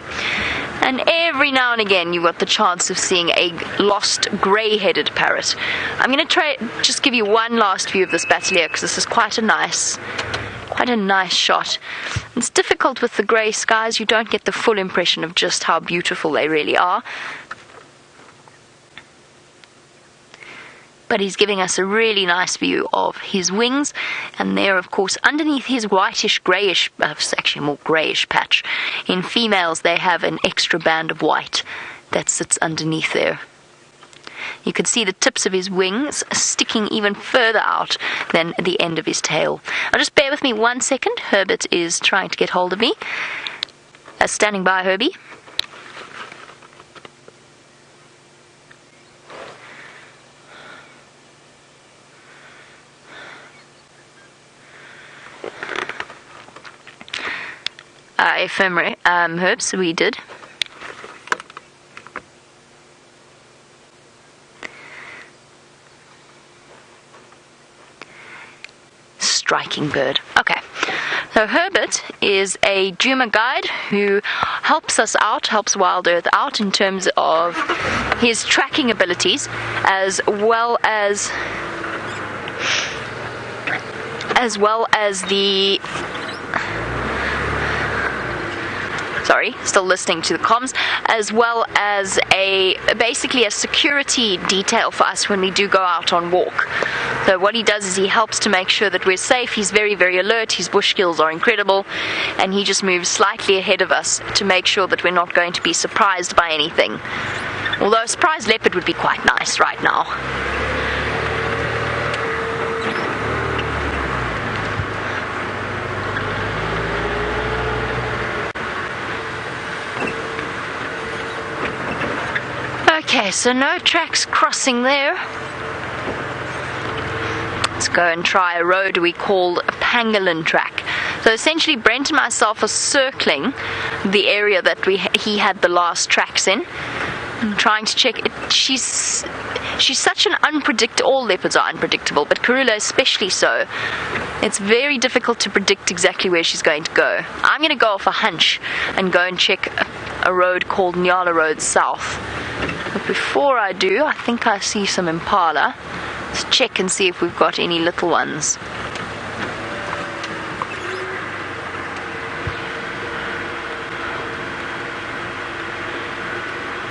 And every now and again you've got the chance of seeing a lost grey-headed parrot. I'm going to just give you one last view of this Bateleur, because this is quite a nice shot. It's difficult with the grey skies. You don't get the full impression of just how beautiful they really are. But he's giving us a really nice view of his wings, and there, of course, underneath his whitish greyish, it's actually a more greyish patch. In females, they have an extra band of white that sits underneath there. You can see the tips of his wings sticking even further out than the end of his tail. Now just bear with me 1 second. Herbert is trying to get hold of me. Standing by, Herbie. Ephemery, Herbs, we did. Striking bird. Okay, so Herbert is a Djuma guide who helps us out, helps Wild Earth out in terms of his tracking abilities, as well as the... Sorry, still listening to the comms, as well as basically a security detail for us when we do go out on walk. So what he does is he helps to make sure that we're safe. He's very, very alert. His bush skills are incredible, and he just moves slightly ahead of us to make sure that we're not going to be surprised by anything. Although a surprised leopard would be quite nice right now. Okay, so no tracks crossing there. Let's go and try a road we call a pangolin track. So essentially Brent and myself are circling the area that he had the last tracks in. I'm trying to check it. She's such an all leopards are unpredictable, but Karula especially so. It's very difficult to predict exactly where she's going to go. I'm going to go off a hunch and go and check a road called Nyala Road South. But before I do, I think I see some Impala. Let's check and see if we've got any little ones.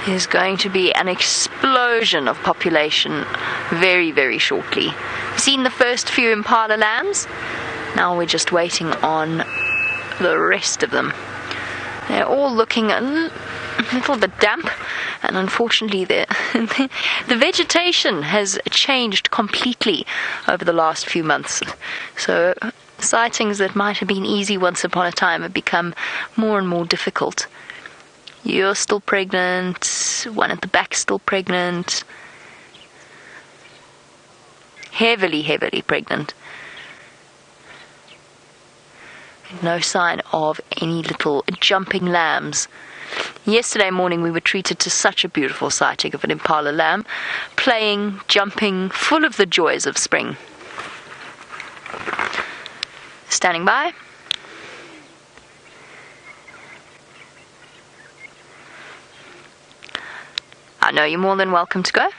There's going to be an explosion of population very, very shortly. We've seen the first few Impala lambs. Now we're just waiting on the rest of them. They're all looking a little bit damp, and unfortunately the vegetation has changed completely over the last few months. So sightings that might have been easy once upon a time have become more and more difficult. You're still pregnant, one at the back still pregnant, heavily pregnant. No sign of any little jumping lambs. Yesterday morning we were treated to such a beautiful sighting of an Impala lamb, playing, jumping, full of the joys of spring. Standing by. I know you're more than welcome to go.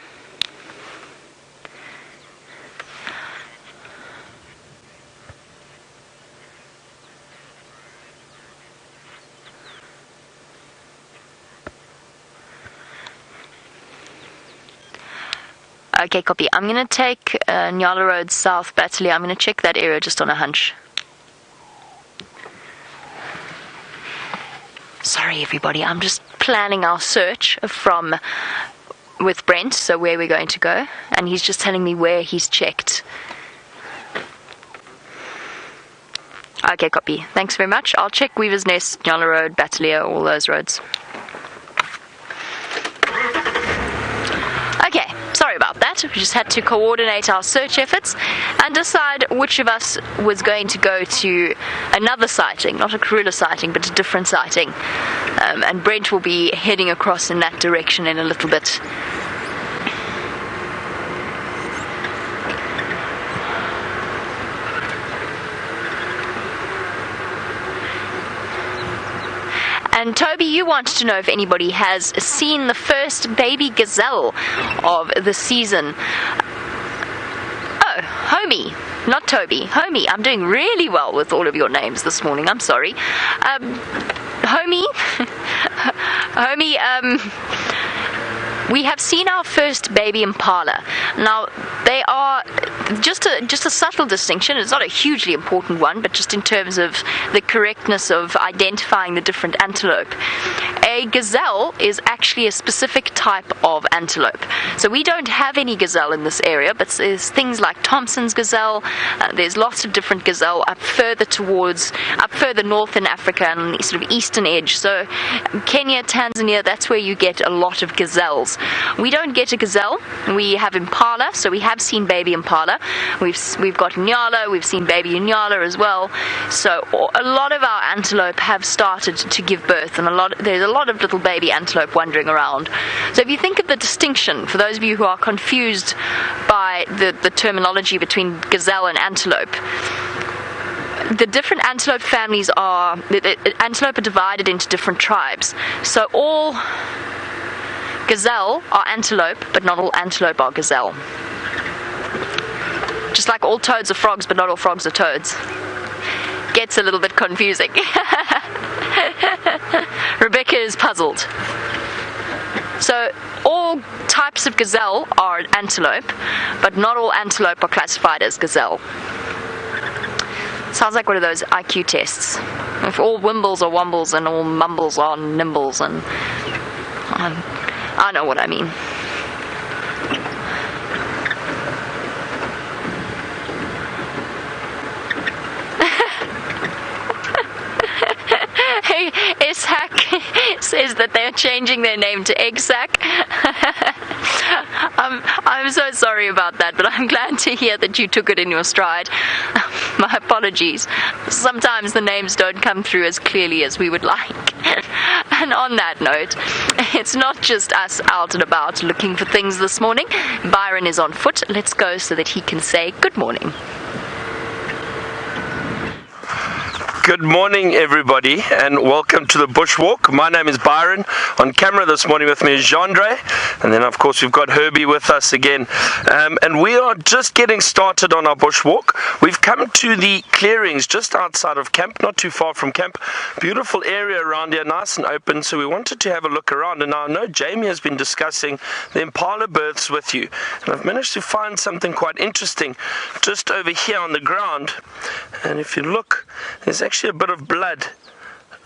Okay, copy. I'm going to take Nyala Road South, Bateleur. I'm going to check that area just on a hunch. Sorry, everybody. I'm just planning our search with Brent, so where we're going to go. And he's just telling me where he's checked. Okay, copy. Thanks very much. I'll check Weaver's Nest, Nyala Road, Bateleur, all those roads. Okay, sorry about that. We just had to coordinate our search efforts and decide which of us was going to go to another sighting, not a Karula sighting, but a different sighting. and Brent will be heading across in that direction in a little bit. And Toby, you wanted to know if anybody has seen the first baby gazelle of the season. Oh, Homie, not Toby, Homie. I'm doing really well with all of your names this morning. I'm sorry. Homie, we have seen our first baby impala. Now, they are just a subtle distinction. It's not a hugely important one, but just in terms of the correctness of identifying the different antelope. A gazelle is actually a specific type of antelope. So we don't have any gazelle in this area, but there's things like Thompson's gazelle. There's lots of different gazelle up further north in Africa and the sort of eastern edge. So Kenya, Tanzania, that's where you get a lot of gazelles. We don't get a gazelle. We have impala, so we have seen baby impala. We've got nyala, we've seen baby nyala as well. So a lot of our antelope have started to give birth, and there's a lot of little baby antelope wandering around. So if you think of the distinction, for those of you who are confused by the terminology between gazelle and antelope, the different antelope families antelope are divided into different tribes. So all gazelle are antelope, but not all antelope are gazelle. Just like all toads are frogs, but not all frogs are toads. Gets a little bit confusing. Rebecca is puzzled. So all types of gazelle are antelope, but not all antelope are classified as gazelle. Sounds like one of those IQ tests. If all wimbles are wombles and all mumbles are nimbles, and I know what I mean. Ishak says that they're changing their name to Egg Sack. I'm so sorry about that, but I'm glad to hear that you took it in your stride. My apologies. Sometimes the names don't come through as clearly as we would like. And on that note, it's not just us out and about looking for things this morning. Byron is on foot. Let's go so that he can say good morning. Good morning, everybody, and welcome to the Bushwalk. My name is Byron. On camera this morning with me is Jandre, and then of course we've got Herbie with us again. And we are just getting started on our Bushwalk. We've come to the clearings just outside of camp, not too far from camp. Beautiful area around here, nice and open, so we wanted to have a look around. And I know Jamie has been discussing the impala births with you, and I've managed to find something quite interesting just over here on the ground. And if you look, there's actually a bit of blood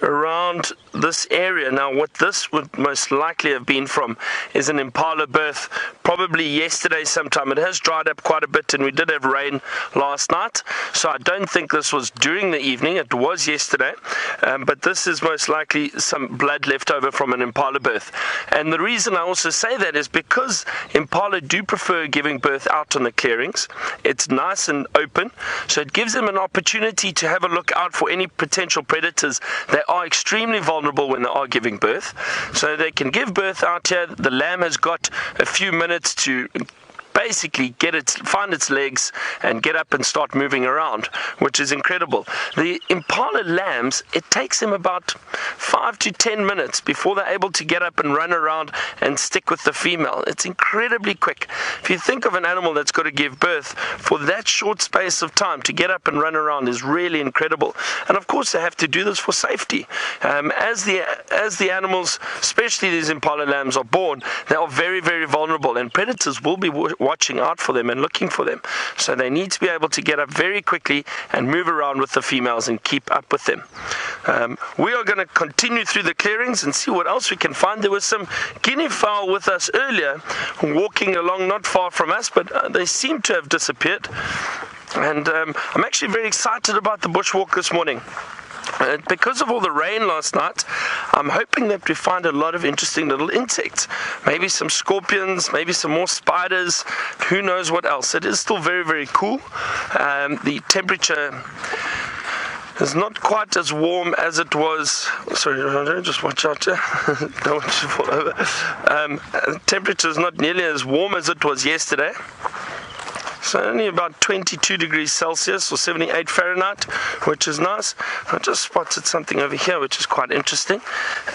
around this area. Now, what this would most likely have been from is an impala birth, probably yesterday sometime. It has dried up quite a bit, and we did have rain last night, so I don't think this was during the evening. It was yesterday, but this is most likely some blood left over from an impala birth. And the reason I also say that is because impala do prefer giving birth out on the clearings. It's nice and open, so it gives them an opportunity to have a look out for any potential predators. They are extremely vulnerable when they are giving birth, so they can give birth out here. The lamb has got a few minutes to basically find its legs and get up and start moving around, which is incredible. The impala lambs, it takes them about 5 to 10 minutes before they're able to get up and run around and stick with the female. It's incredibly quick. If you think of an animal that's got to give birth for that short space of time, to get up and run around is really incredible. And of course they have to do this for safety. As the animals, especially these impala lambs, are born, they are very, very vulnerable, and predators will be watching out for them and looking for them. So they need to be able to get up very quickly and move around with the females and keep up with them. We are going to continue through the clearings and see what else we can find. There was some guinea fowl with us earlier, walking along not far from us, but they seem to have disappeared. And I'm actually very excited about the bushwalk this morning. Because of all the rain last night, I'm hoping that we find a lot of interesting little insects. Maybe some scorpions, maybe some more spiders, who knows what else. It is still very, very cool. The temperature is not quite as warm as it was. Sorry, just watch out here. Don't want you to fall over. The temperature is not nearly as warm as it was yesterday. So only about 22 degrees Celsius or 78 Fahrenheit, which is nice. I just spotted something over here which is quite interesting.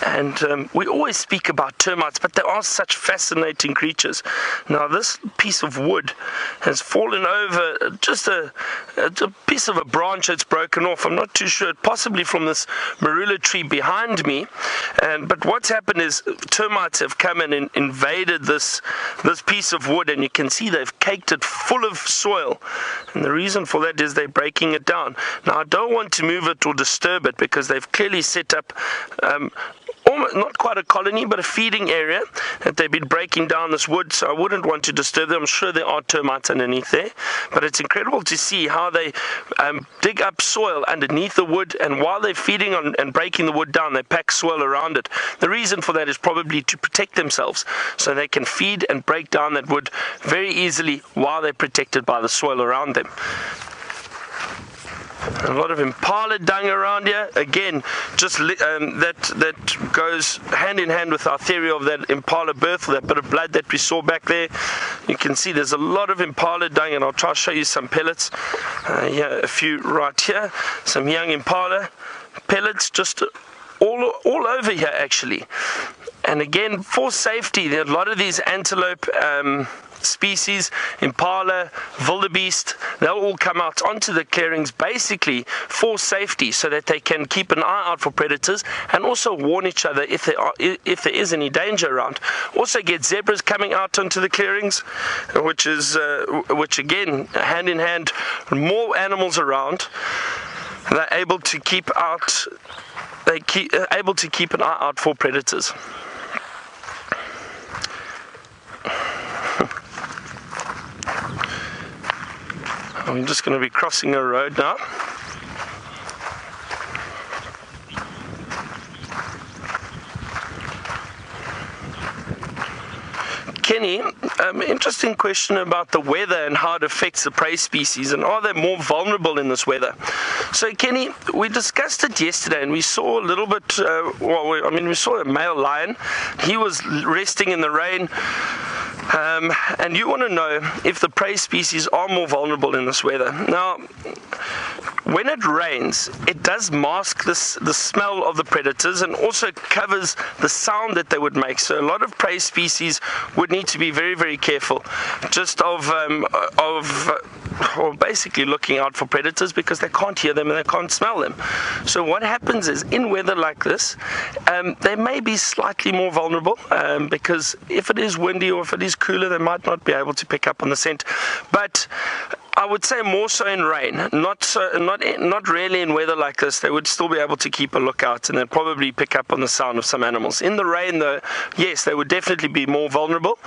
And we always speak about termites, but they are such fascinating creatures. Now this piece of wood has fallen over just a piece of a branch that's broken off. I'm not too sure, possibly from this marula tree behind me. But what's happened is termites have come in and invaded this piece of wood, and you can see they've caked it full of soil, and the reason for that is they're breaking it down. Now I don't want to move it or disturb it because they've clearly set up almost, not quite a colony, but a feeding area that they've been breaking down this wood, so I wouldn't want to disturb them. I'm sure there are termites underneath there, but it's incredible to see how they dig up soil underneath the wood, and while they're feeding on and breaking the wood down, they pack soil around it. The reason for that is probably to protect themselves, so they can feed and break down that wood very easily while they're protected by the soil around them. A lot of impala dung around here. Again, just that goes hand in hand with our theory of that impala birth, or that bit of blood that we saw back there. You can see there's a lot of impala dung, and I'll try to show you some pellets. Yeah, a few right here. Some young impala pellets just all over here actually. And again, for safety, there are a lot of these antelope species, impala, wildebeest, they'll all come out onto the clearings basically for safety, so that they can keep an eye out for predators and also warn each other if there is any danger around. Also get zebras coming out onto the clearings, which again, hand in hand, more animals around, they're able to keep an eye out for predators. I'm just going to be crossing a road now. Kenny, interesting question about the weather and how it affects the prey species, and are they more vulnerable in this weather? So Kenny, we discussed it yesterday, and we saw a little bit, we saw a male lion. He was resting in the rain. And you want to know if the prey species are more vulnerable in this weather. Now, when it rains, it does mask the smell of the predators, and also covers the sound that they would make. So a lot of prey species would need to be very, very careful just of basically looking out for predators, because they can't hear them and they can't smell them. So what happens is, in weather like this, they may be slightly more vulnerable, because if it is windy or if it is cooler, they might not be able to pick up on the scent. But I would say more so in rain, not really in weather like this. They would still be able to keep a lookout, and they'd probably pick up on the sound of some animals. In the rain, though, yes, they would definitely be more vulnerable.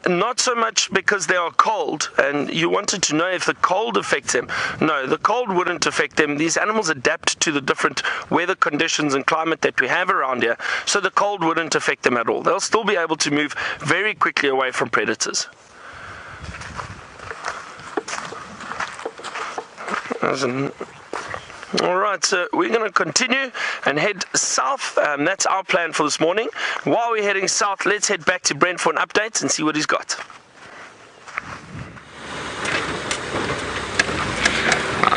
Not so much because they are cold, and you wanted to know if the cold affects them. No, the cold wouldn't affect them. These animals adapt to the different weather conditions and climate that we have around here, so the cold wouldn't affect them at all. They'll still be able to move very quickly away from predators. Alright, so we're going to continue and head south. That's our plan for this morning. While we're heading south, let's head back to Brent for an update and see what he's got.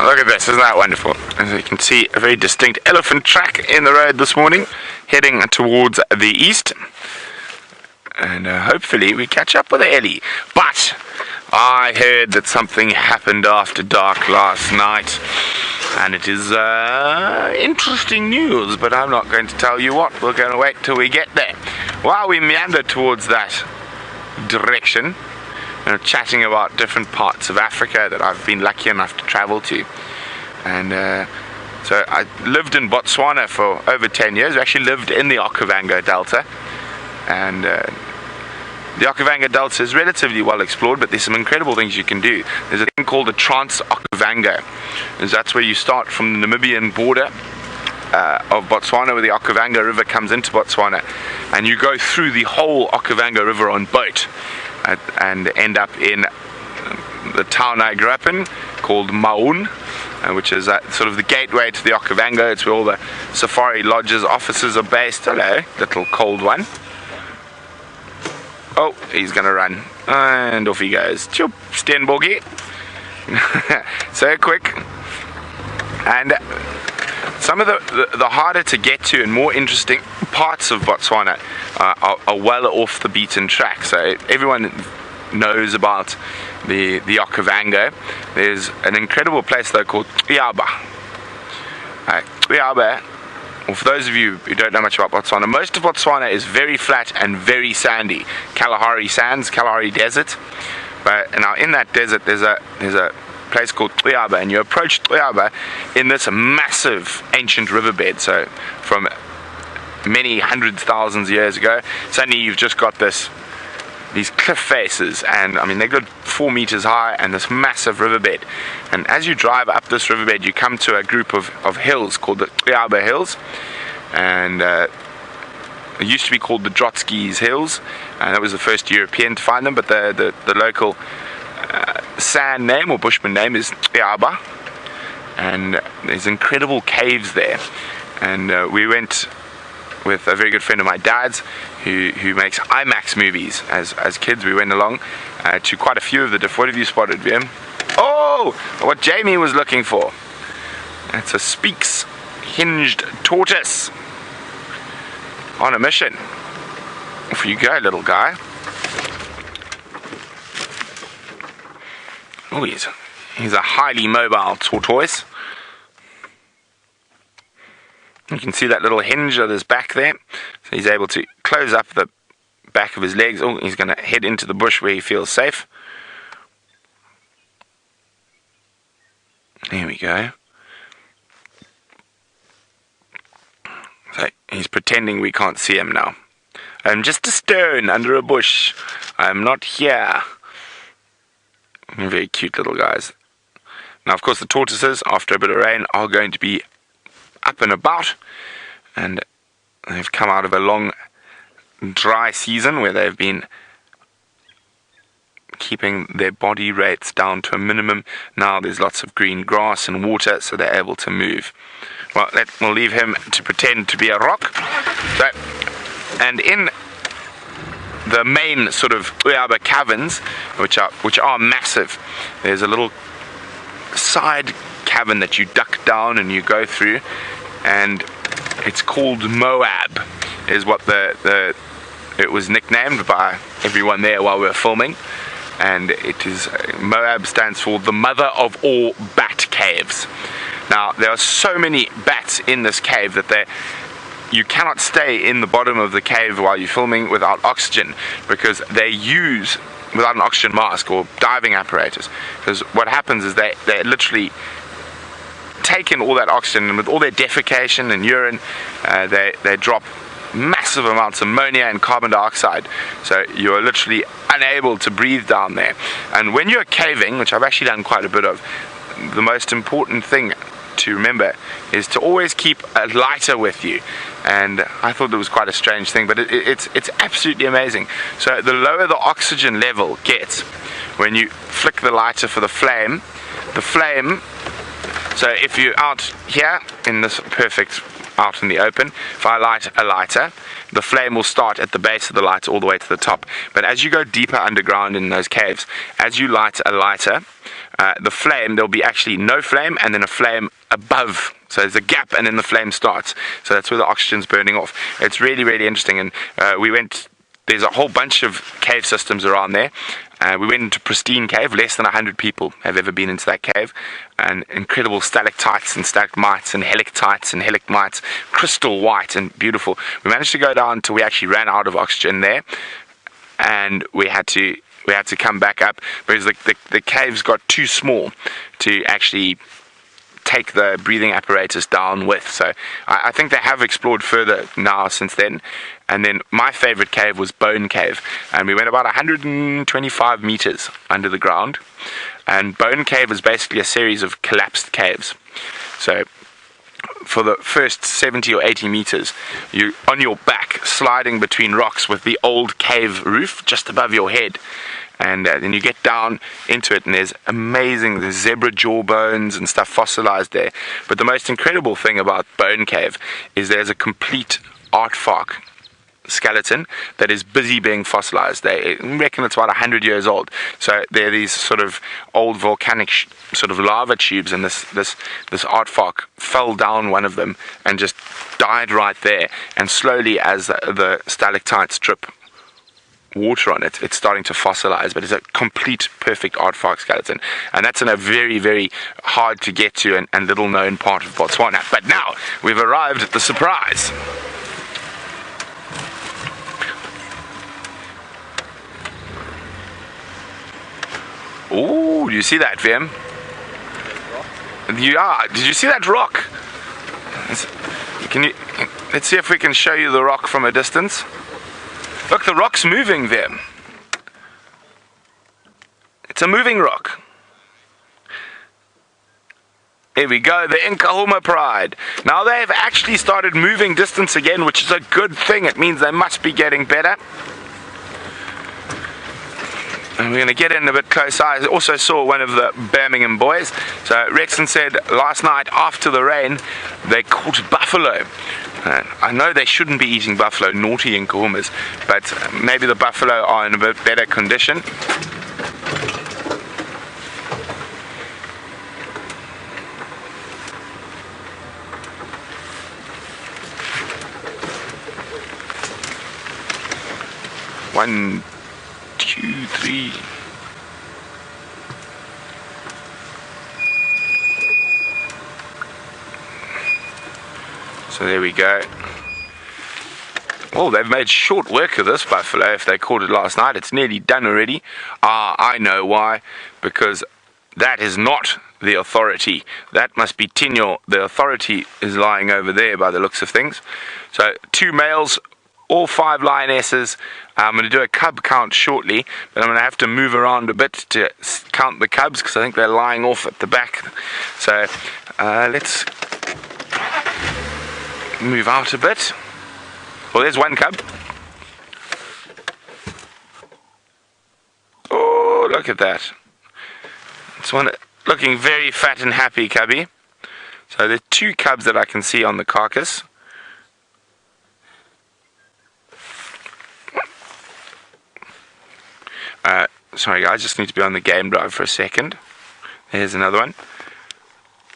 Look at this, isn't that wonderful? As you can see, a very distinct elephant track in the road this morning, heading towards the east. And hopefully we catch up with the Ellie. But I heard that something happened after dark last night, and it is interesting news, but I'm not going to tell you what. We're going to wait till we get there. While we meander towards that direction, chatting about different parts of Africa that I've been lucky enough to travel to. And so I lived in Botswana for over 10 years. I actually lived in the Okavango Delta, and the Okavango Delta is relatively well explored, but there's some incredible things you can do. There's a thing called the Trans-Okavango. That's where you start from the Namibian border of Botswana, where the Okavango River comes into Botswana, and you go through the whole Okavango River on boat, and end up in the town I grew up in called Maun, which is sort of the gateway to the Okavango. It's where all the safari lodges offices are based. Hello, little cold one. Oh, he's going to run. And off he goes. Choop, Steenbok. So quick. And some of the harder to get to and more interesting parts of Botswana are well off the beaten track. So everyone knows about the Okavango. There's an incredible place though called Thuyaba. Thuyaba, well, for those of you who don't know much about Botswana, most of Botswana is very flat and very sandy. Kalahari Sands, Kalahari Desert. But now in that desert there's a place called Thuyaba, and you approach Thuyaba in this massive ancient riverbed. So from many hundreds, thousands of years ago, suddenly you've just got these cliff faces, and I mean they're good 4 meters high, and this massive riverbed. And as you drive up this riverbed, you come to a group of hills called the Thuyaba Hills, and it used to be called the Drotskys Hills, and that was the first European to find them, but the local sand name or bushman name is Thuyaba, and there's incredible caves there. And we went with a very good friend of my dad's who makes IMAX movies. As kids, we went along to quite a few of the different. What have you spotted, Vim? Oh, what Jamie was looking for. That's a Speaks Hinged Tortoise on a mission. Off you go, little guy. Oh, he's a highly mobile tortoise. You can see that little hinge of his back there. So he's able to close up the back of his legs. Oh, he's going to head into the bush where he feels safe. There we go. So he's pretending we can't see him now. I'm just a stone under a bush. I'm not here. Very cute little guys. Now, of course, the tortoises, after a bit of rain, are going to be up and about, and they've come out of a long dry season where they've been keeping their body rates down to a minimum. Now there's lots of green grass and water, so they're able to move. Well, we'll leave him to pretend to be a rock. So, and in the main sort of Thuyaba caverns, which are massive, there's a little side cavern that you duck down and you go through, and it's called Moab, is what it was nicknamed by everyone there while we were filming. And it is, Moab stands for the mother of all bat caves. Now there are so many bats in this cave that you cannot stay in the bottom of the cave while you're filming without oxygen, because they use without an oxygen mask or diving apparatus. Because what happens is they literally take in all that oxygen, and with all their defecation and urine, they drop massive amounts of ammonia and carbon dioxide. So you're literally unable to breathe down there. And when you're caving, which I've actually done quite a bit of, the most important thing to remember is to always keep a lighter with you. And I thought it was quite a strange thing, but it's absolutely amazing. So the lower the oxygen level gets, when you flick the lighter for the flame, so if you're out here in this perfect, out in the open, if I light a lighter, the flame will start at the base of the lighter all the way to the top. But as you go deeper underground in those caves, as you light a lighter, the flame, there'll be actually no flame and then a flame above. So there's a gap and then the flame starts. So that's where the oxygen's burning off. It's really, really interesting. And there's a whole bunch of cave systems around there. We went into Pristine Cave. Less than 100 people have ever been into that cave. And incredible stalactites and stalagmites and helictites and helicmites, crystal white and beautiful. We managed to go down until we actually ran out of oxygen there, and we had to come back up because the caves got too small to actually take the breathing apparatus down with. So I think they have explored further now since then. And then my favorite cave was Bone Cave, and we went about 125 meters under the ground. And Bone Cave is basically a series of collapsed caves. So for the first 70 or 80 meters, you're on your back, sliding between rocks with the old cave roof just above your head. And then you get down into it, and there's zebra jaw bones and stuff fossilized there. But the most incredible thing about Bone Cave is there's a complete aardvark skeleton that is busy being fossilized. They reckon it's about 100 years old. So there are these sort of old volcanic sort of lava tubes, and this aardvark fell down one of them and just died right there. And slowly, as the stalactites drip water on it, it's starting to fossilize. But it's a complete perfect aardvark skeleton, and that's in a very, very hard to get to and little known part of Botswana. But now we've arrived at the surprise. Oh, you see that, Vim? Did you see that rock? Let's see if we can show you the rock from a distance. Look, the rock's moving, Vim. It's a moving rock. Here we go, the Nkuhuma Pride. Now they've actually started moving distance again, which is a good thing. It means they must be getting better. And we're going to get in a bit closer. I also saw one of the Birmingham boys. So Rexon said last night after the rain, they caught buffalo. I know they shouldn't be eating buffalo, naughty Nkuhumas, but maybe the buffalo are in a bit better condition. One, 2, 3. So there we go. Well, they've made short work of this buffalo. If they caught it last night, it's nearly done already. I know why. Because that is not the authority. That must be Tinyo. The authority is lying over there by the looks of things. So 2 males, all 5 lionesses. I'm going to do a cub count shortly, but I'm going to have to move around a bit to count the cubs because I think they're lying off at the back. So let's move out a bit. Well, there's one cub. Oh, look at that. It's one looking very fat and happy cubby. So there's 2 cubs that I can see on the carcass. Sorry guys, just need to be on the game drive for a second. Here's another one.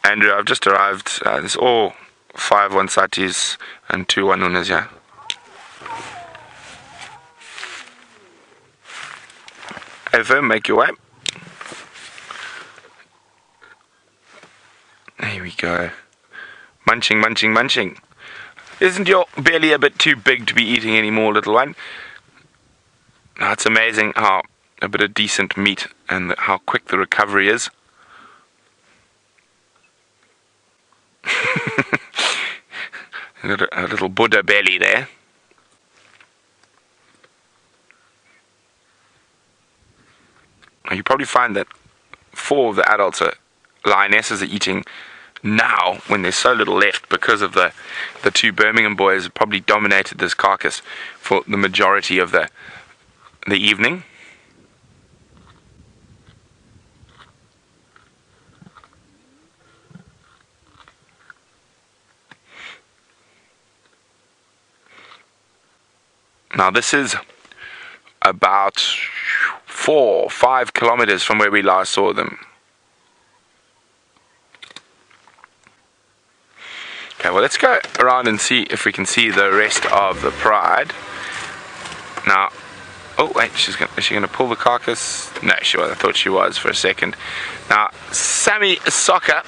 Andrew, I've just arrived. There's all 5 Wansatis and 2 Wanunas here. Over, make your way. There we go. Munching, munching, munching. Isn't your belly a bit too big to be eating anymore, little one? Now, it's amazing how a bit of decent meat and how quick the recovery is. A little Buddha belly there. You probably find that 4 of the adults lionesses are eating now when there's so little left because of the 2 Birmingham boys have probably dominated this carcass for the majority of the evening. Now this is about 4 or 5 kilometers from where we last saw them. Okay, well let's go around and see if we can see the rest of the pride. Now, oh wait, is she gonna pull the carcass? No, she was. I thought she was for a second. Now, Sammy Soccer,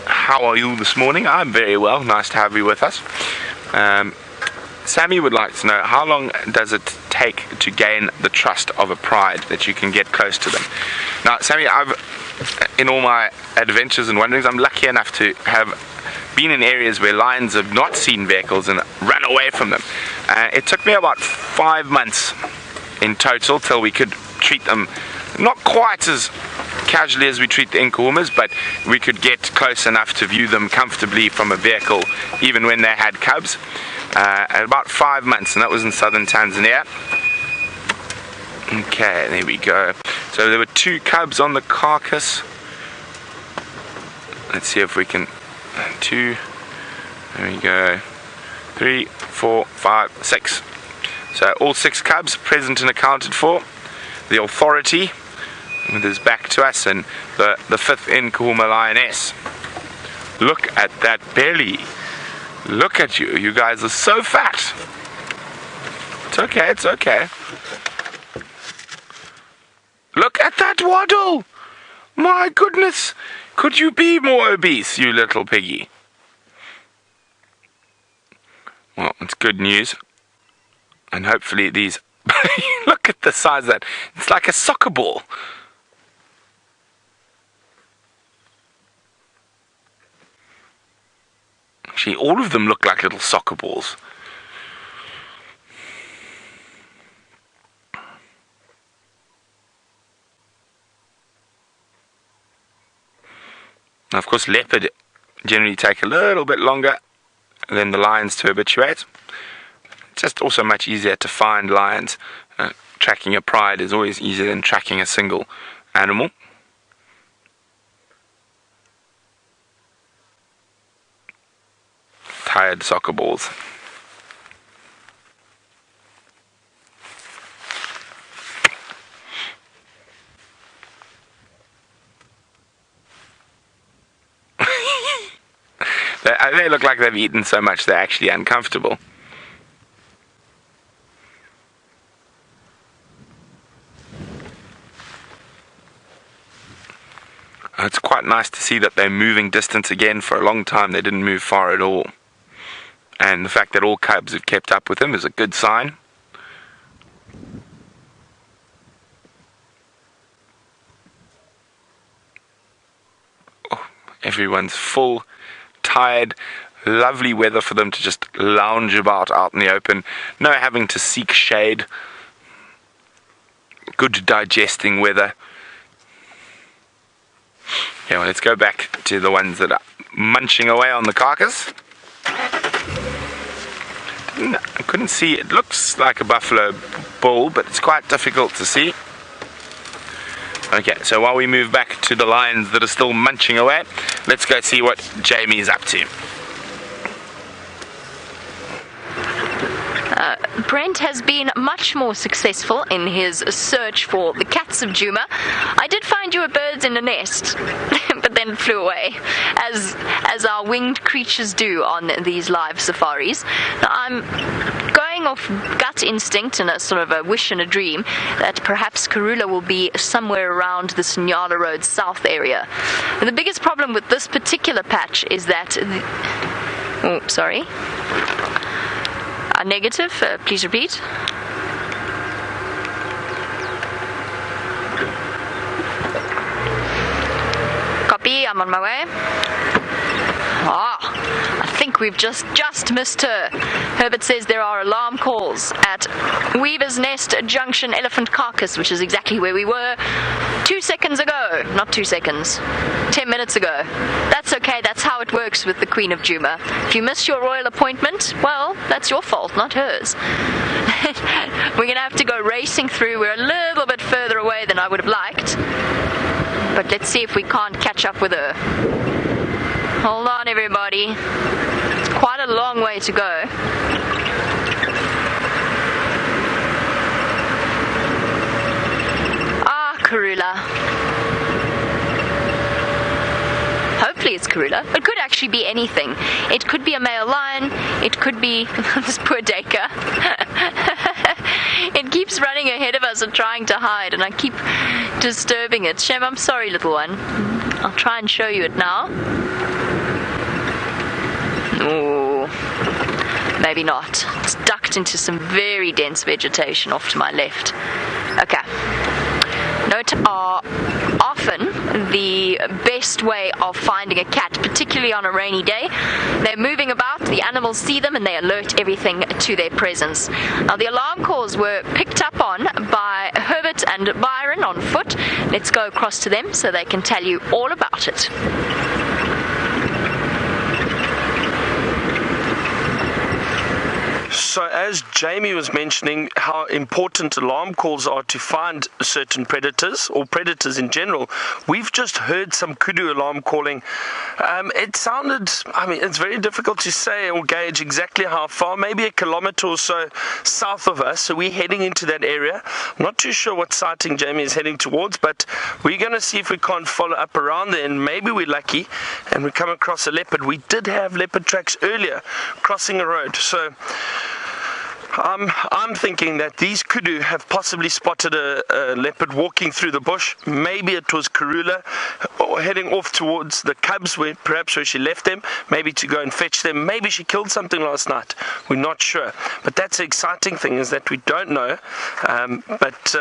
how are you this morning? I'm very well. Nice to have you with us. Sammy would like to know, how long does it take to gain the trust of a pride that you can get close to them? Now, Sammy, in all my adventures and wanderings, I'm lucky enough to have been in areas where lions have not seen vehicles and run away from them. It took me about 5 months in total till we could treat them not quite as casually as we treat the Nkuhumas, but we could get close enough to view them comfortably from a vehicle, even when they had cubs. At about 5 months, and that was in southern Tanzania. Okay, there we go. So there were 2 cubs on the carcass. Let's see if we can. 2. There we go. 3, 4, 5, 6. So all 6 cubs present and accounted for. The authority with his back to us, and the 5th Nkuhuma lioness. Look at that belly. Look at you. You guys are so fat. It's okay, it's okay. Look at that waddle. My goodness. Could you be more obese, you little piggy? Well, it's good news. And hopefully these... Look at the size of that. It's like a soccer ball. Actually, all of them look like little soccer balls. Now, of course, leopard generally take a little bit longer than the lions to habituate. It's just also much easier to find lions. Tracking a pride is always easier than tracking a single animal. Tired soccer balls. They look like they've eaten so much they're actually uncomfortable. It's quite nice to see that they're moving distance again. For a long time they didn't move far at all. And the fact that all cubs have kept up with him is a good sign. Oh, everyone's full, tired, lovely weather for them to just lounge about out in the open. No having to seek shade. Good digesting weather. Yeah, well, let's go back to the ones that are munching away on the carcass. I couldn't see. It looks like a buffalo bull, but it's quite difficult to see. Okay, so while we move back to the lions that are still munching away, let's go see what Jamie's up to. Brent has been much more successful in his search for the cats of Djuma. I did find you a birds in a nest, but then flew away, as our winged creatures do on these live safaris. Now, I'm going off gut instinct and a sort of a wish and a dream that perhaps Karula will be somewhere around the Nyala Road South area. And the biggest problem with this particular patch is that... negative, please repeat. Copy, I'm on my way. I think we've just missed her. Herbert says there are alarm calls at Weaver's Nest Junction Elephant Carcass, which is exactly where we were 2 seconds ago. Not 2 seconds. 10 minutes ago. That's okay, that's how it works with the Queen of Djuma. If you miss your royal appointment, well, that's your fault, not hers. We're going to have to go racing through. We're a little bit further away than I would have liked. But let's see if we can't catch up with her. Hold on, everybody. It's quite a long way to go. Karula. Hopefully it's Karula. It could actually be anything. It could be a male lion. It could be this poor Duiker. It keeps running ahead of us and trying to hide, and I keep disturbing it. Shem, I'm sorry, little one. I'll try and show you it now. Ooh, maybe not. It's ducked into some very dense vegetation off to my left. Okay. Note are often the best way of finding a cat, particularly on a rainy day. They're moving about, the animals see them, and they alert everything to their presence. Now, the alarm calls were picked up on by Herbert and Byron on foot. Let's go across to them so they can tell you all about it. So as Jamie was mentioning how important alarm calls are to find certain predators or predators in general, we've just heard some kudu alarm calling. It sounded, I mean, it's very difficult to say or gauge exactly how far, maybe a kilometer or so south of us. So we're heading into that area. I'm not too sure what sighting Jamie is heading towards, but we're going to see if we can't follow up around there, and maybe we're lucky and we come across a leopard. We did have leopard tracks earlier crossing a road. So I'm thinking that these kudu have possibly spotted a leopard walking through the bush. Maybe it was Karula or heading off towards the cubs, where she left them, maybe to go and fetch them. Maybe she killed something last night. We're not sure. But that's the exciting thing, is that we don't know. But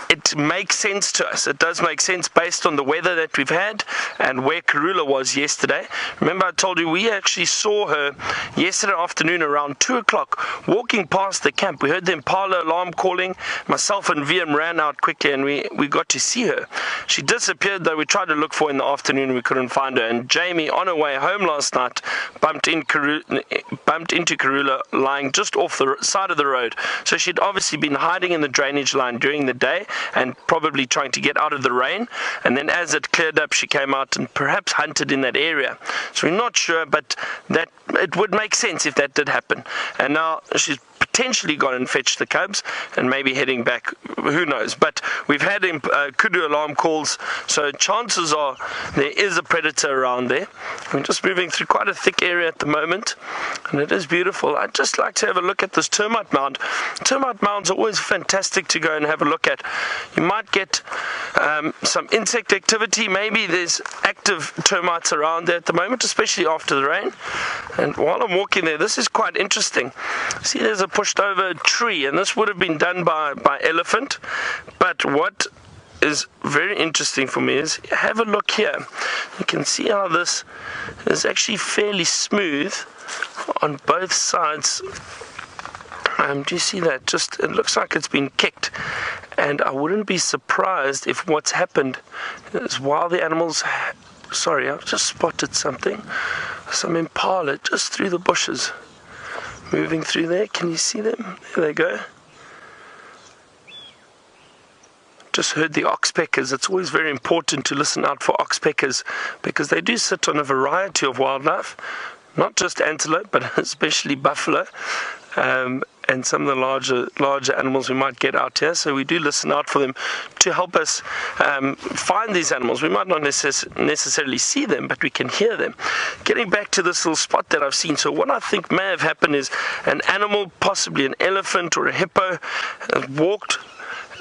it makes sense to us. It does make sense based on the weather that we've had and where Karula was yesterday. Remember, I told you we actually saw her yesterday afternoon around 2 o'clock walking past the camp. We heard the Impala alarm calling. Myself and VM ran out quickly, and we got to see her. She disappeared, though. We tried to look for her in the afternoon and we couldn't find her. And Jamie, on her way home last night, bumped into Karula lying just off the side of the road. So she'd obviously been hiding in the drainage line during the day and probably trying to get out of the rain. And then as it cleared up, she came out and perhaps hunted in that area. So we're not sure, but that it would make sense if that did happen. And now she's potentially gone and fetched the cubs and maybe heading back, who knows. But we've had kudu alarm calls, so chances are there is a predator around there. We're just moving through quite a thick area at the moment, and it is beautiful. I'd just like to have a look at this termite mound. Termite mounds are always fantastic to go and have a look at. You might get some insect activity. Maybe there's active termites around there at the moment, especially after the rain. And while I'm walking there, this is quite interesting. See, there's a pushed over tree, and this would have been done by elephant. But what is very interesting for me is, have a look here. You can see how this is actually fairly smooth on both sides. Do you see that? Just, it looks like it's been kicked. And I wouldn't be surprised if what's happened is while the animals... Sorry, I've just spotted something. Some impala just through the bushes. Moving through there. Can you see them? There they go. Just heard the oxpeckers. It's always very important to listen out for oxpeckers because they do sit on a variety of wildlife, not just antelope, but especially buffalo. And some of the larger animals we might get out here. So we do listen out for them to help us find these animals. We might not necessarily see them, but we can hear them. Getting back to this little spot that I've seen. So what I think may have happened is an animal, possibly an elephant or a hippo, walked.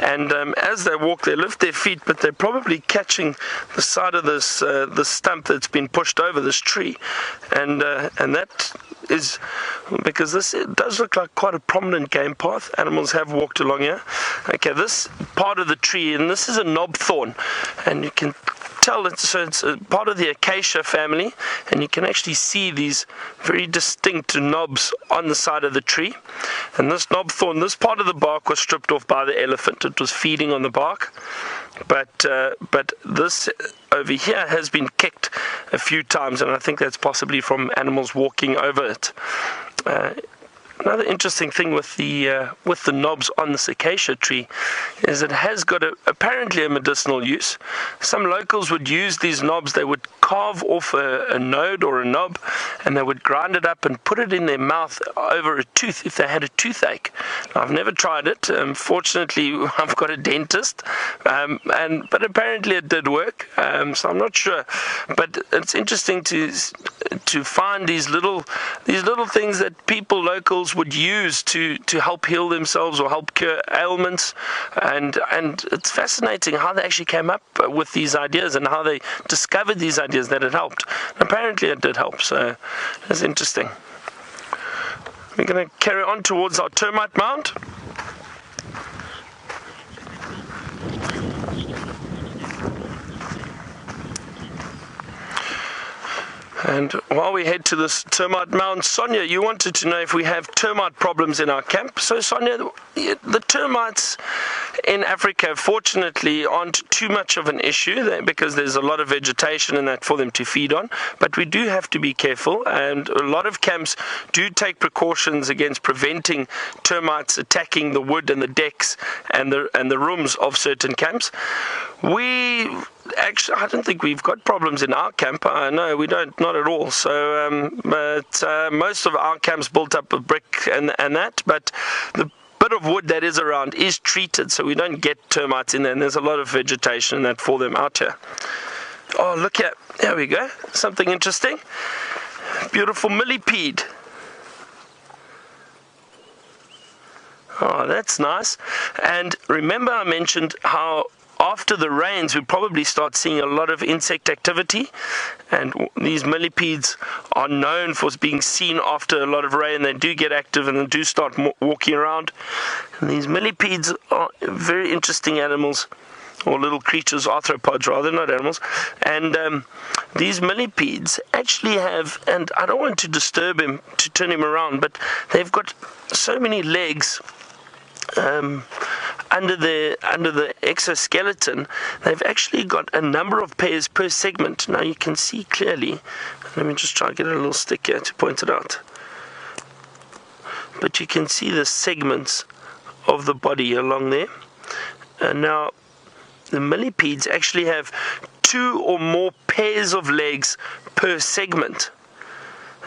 And as they walk, they lift their feet, but they're probably catching the side of this stump that's been pushed over this tree, and that is because it does look like quite a prominent game path. Animals have walked along here. Okay, this part of the tree, and this is a knob thorn, and you can tell it's a part of the acacia family, and you can actually see these very distinct knobs on the side of the tree. And this knob thorn, this part of the bark was stripped off by the elephant. It was feeding on the bark, but this over here has been kicked a few times, and I think that's possibly from animals walking over it. Another interesting thing with the knobs on this acacia tree is it has got apparently a medicinal use. Some locals would use these knobs. They would carve off a node or a knob, and they would grind it up and put it in their mouth over a tooth if they had a toothache. I've never tried it. Fortunately, I've got a dentist, but apparently it did work. So I'm not sure, but it's interesting to find these little things that locals would use to help heal themselves or help cure ailments, and it's fascinating how they actually came up with these ideas and how they discovered these ideas that it helped. Apparently it did help, so it's interesting. We're going to carry on towards our termite mound. And while we head to this termite mound, Sonia, you wanted to know if we have termite problems in our camp. So Sonia, the termites in Africa fortunately aren't too much of an issue because there's a lot of vegetation and that for them to feed on, but we do have to be careful, and a lot of camps do take precautions against preventing termites attacking the wood and the decks and the rooms of certain camps. I don't think we've got problems in our camp. No, we don't, not at all. So, but most of our camp's built up with brick and that, but the bit of wood that is around is treated, so we don't get termites in there, and there's a lot of vegetation and that for them out here. Oh, look here. There we go. Something interesting. Beautiful millipede. Oh, that's nice. And remember I mentioned how after the rains we probably start seeing a lot of insect activity, and these millipedes are known for being seen after a lot of rain. They do get active and they do start walking around, and these millipedes are very interesting animals, or little creatures, arthropods rather, not animals. And these millipedes actually have, and I don't want to disturb him to turn him around, but they've got so many legs under the exoskeleton. They've actually got a number of pairs per segment. Now you can see clearly. Let me just try and get a little stick here to point it out. But you can see the segments of the body along there. And now the millipedes actually have 2 or more pairs of legs per segment.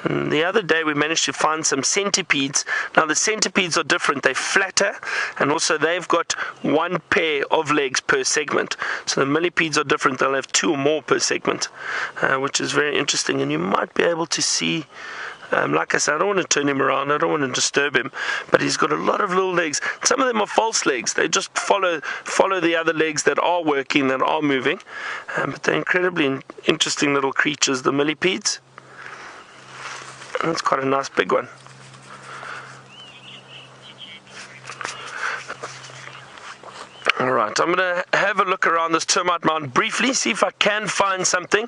And the other day we managed to find some centipedes. Now the centipedes are different. They're flatter, and also they've got 1 pair of legs per segment. So the millipedes are different. They'll have 2 or more per segment, which is very interesting. And you might be able to see, like I said, I don't want to turn him around, I don't want to disturb him, but he's got a lot of little legs. Some of them are false legs. They just follow the other legs that are working, that are moving. But they're incredibly interesting little creatures, the millipedes. That's quite a nice big one. Alright, I'm going to have a look around this termite mound briefly, see if I can find something.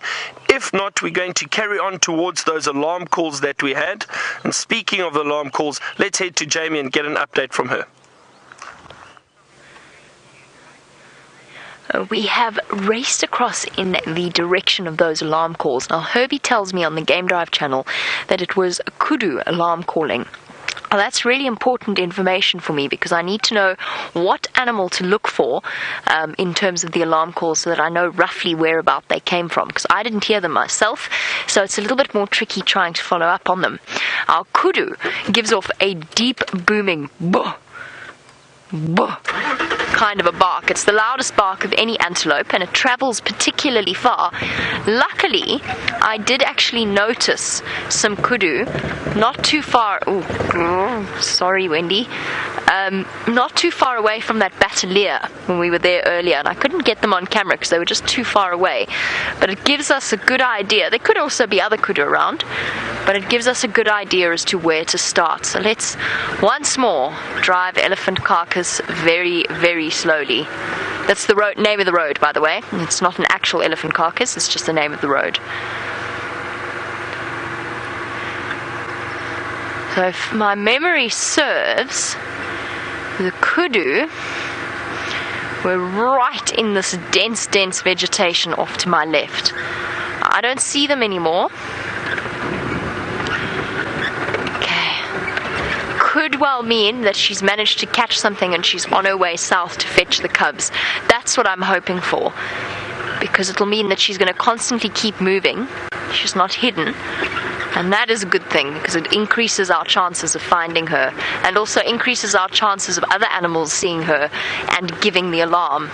If not, we're going to carry on towards those alarm calls that we had. And speaking of alarm calls, let's head to Jamie and get an update from her. We have raced across in the direction of those alarm calls. Now, Herbie tells me on the Game Drive channel that it was a kudu alarm calling. Now, that's really important information for me because I need to know what animal to look for in terms of the alarm calls, so that I know roughly whereabout they came from, because I didn't hear them myself, so it's a little bit more tricky trying to follow up on them. Our kudu gives off a deep booming buh, buh kind of a bark. It's the loudest bark of any antelope, and it travels particularly far. Luckily, I did actually notice some kudu not too far. Sorry, Wendy. Not too far away from that Bateleur when we were there earlier, and I couldn't get them on camera because they were just too far away. But it gives us a good idea. There could also be other kudu around, but it gives us a good idea as to where to start. So let's once more drive Elephant Carcass very, very slowly. That's the road, name of the road, by the way. It's not an actual Elephant Carcass, it's just the name of the road. So if my memory serves, the kudu were right in this dense vegetation off to my left. I don't see them anymore. Could well mean that she's managed to catch something and she's on her way south to fetch the cubs. That's what I'm hoping for, because it'll mean that she's going to constantly keep moving. She's not hidden, and that is a good thing because it increases our chances of finding her, and also increases our chances of other animals seeing her and giving the alarm.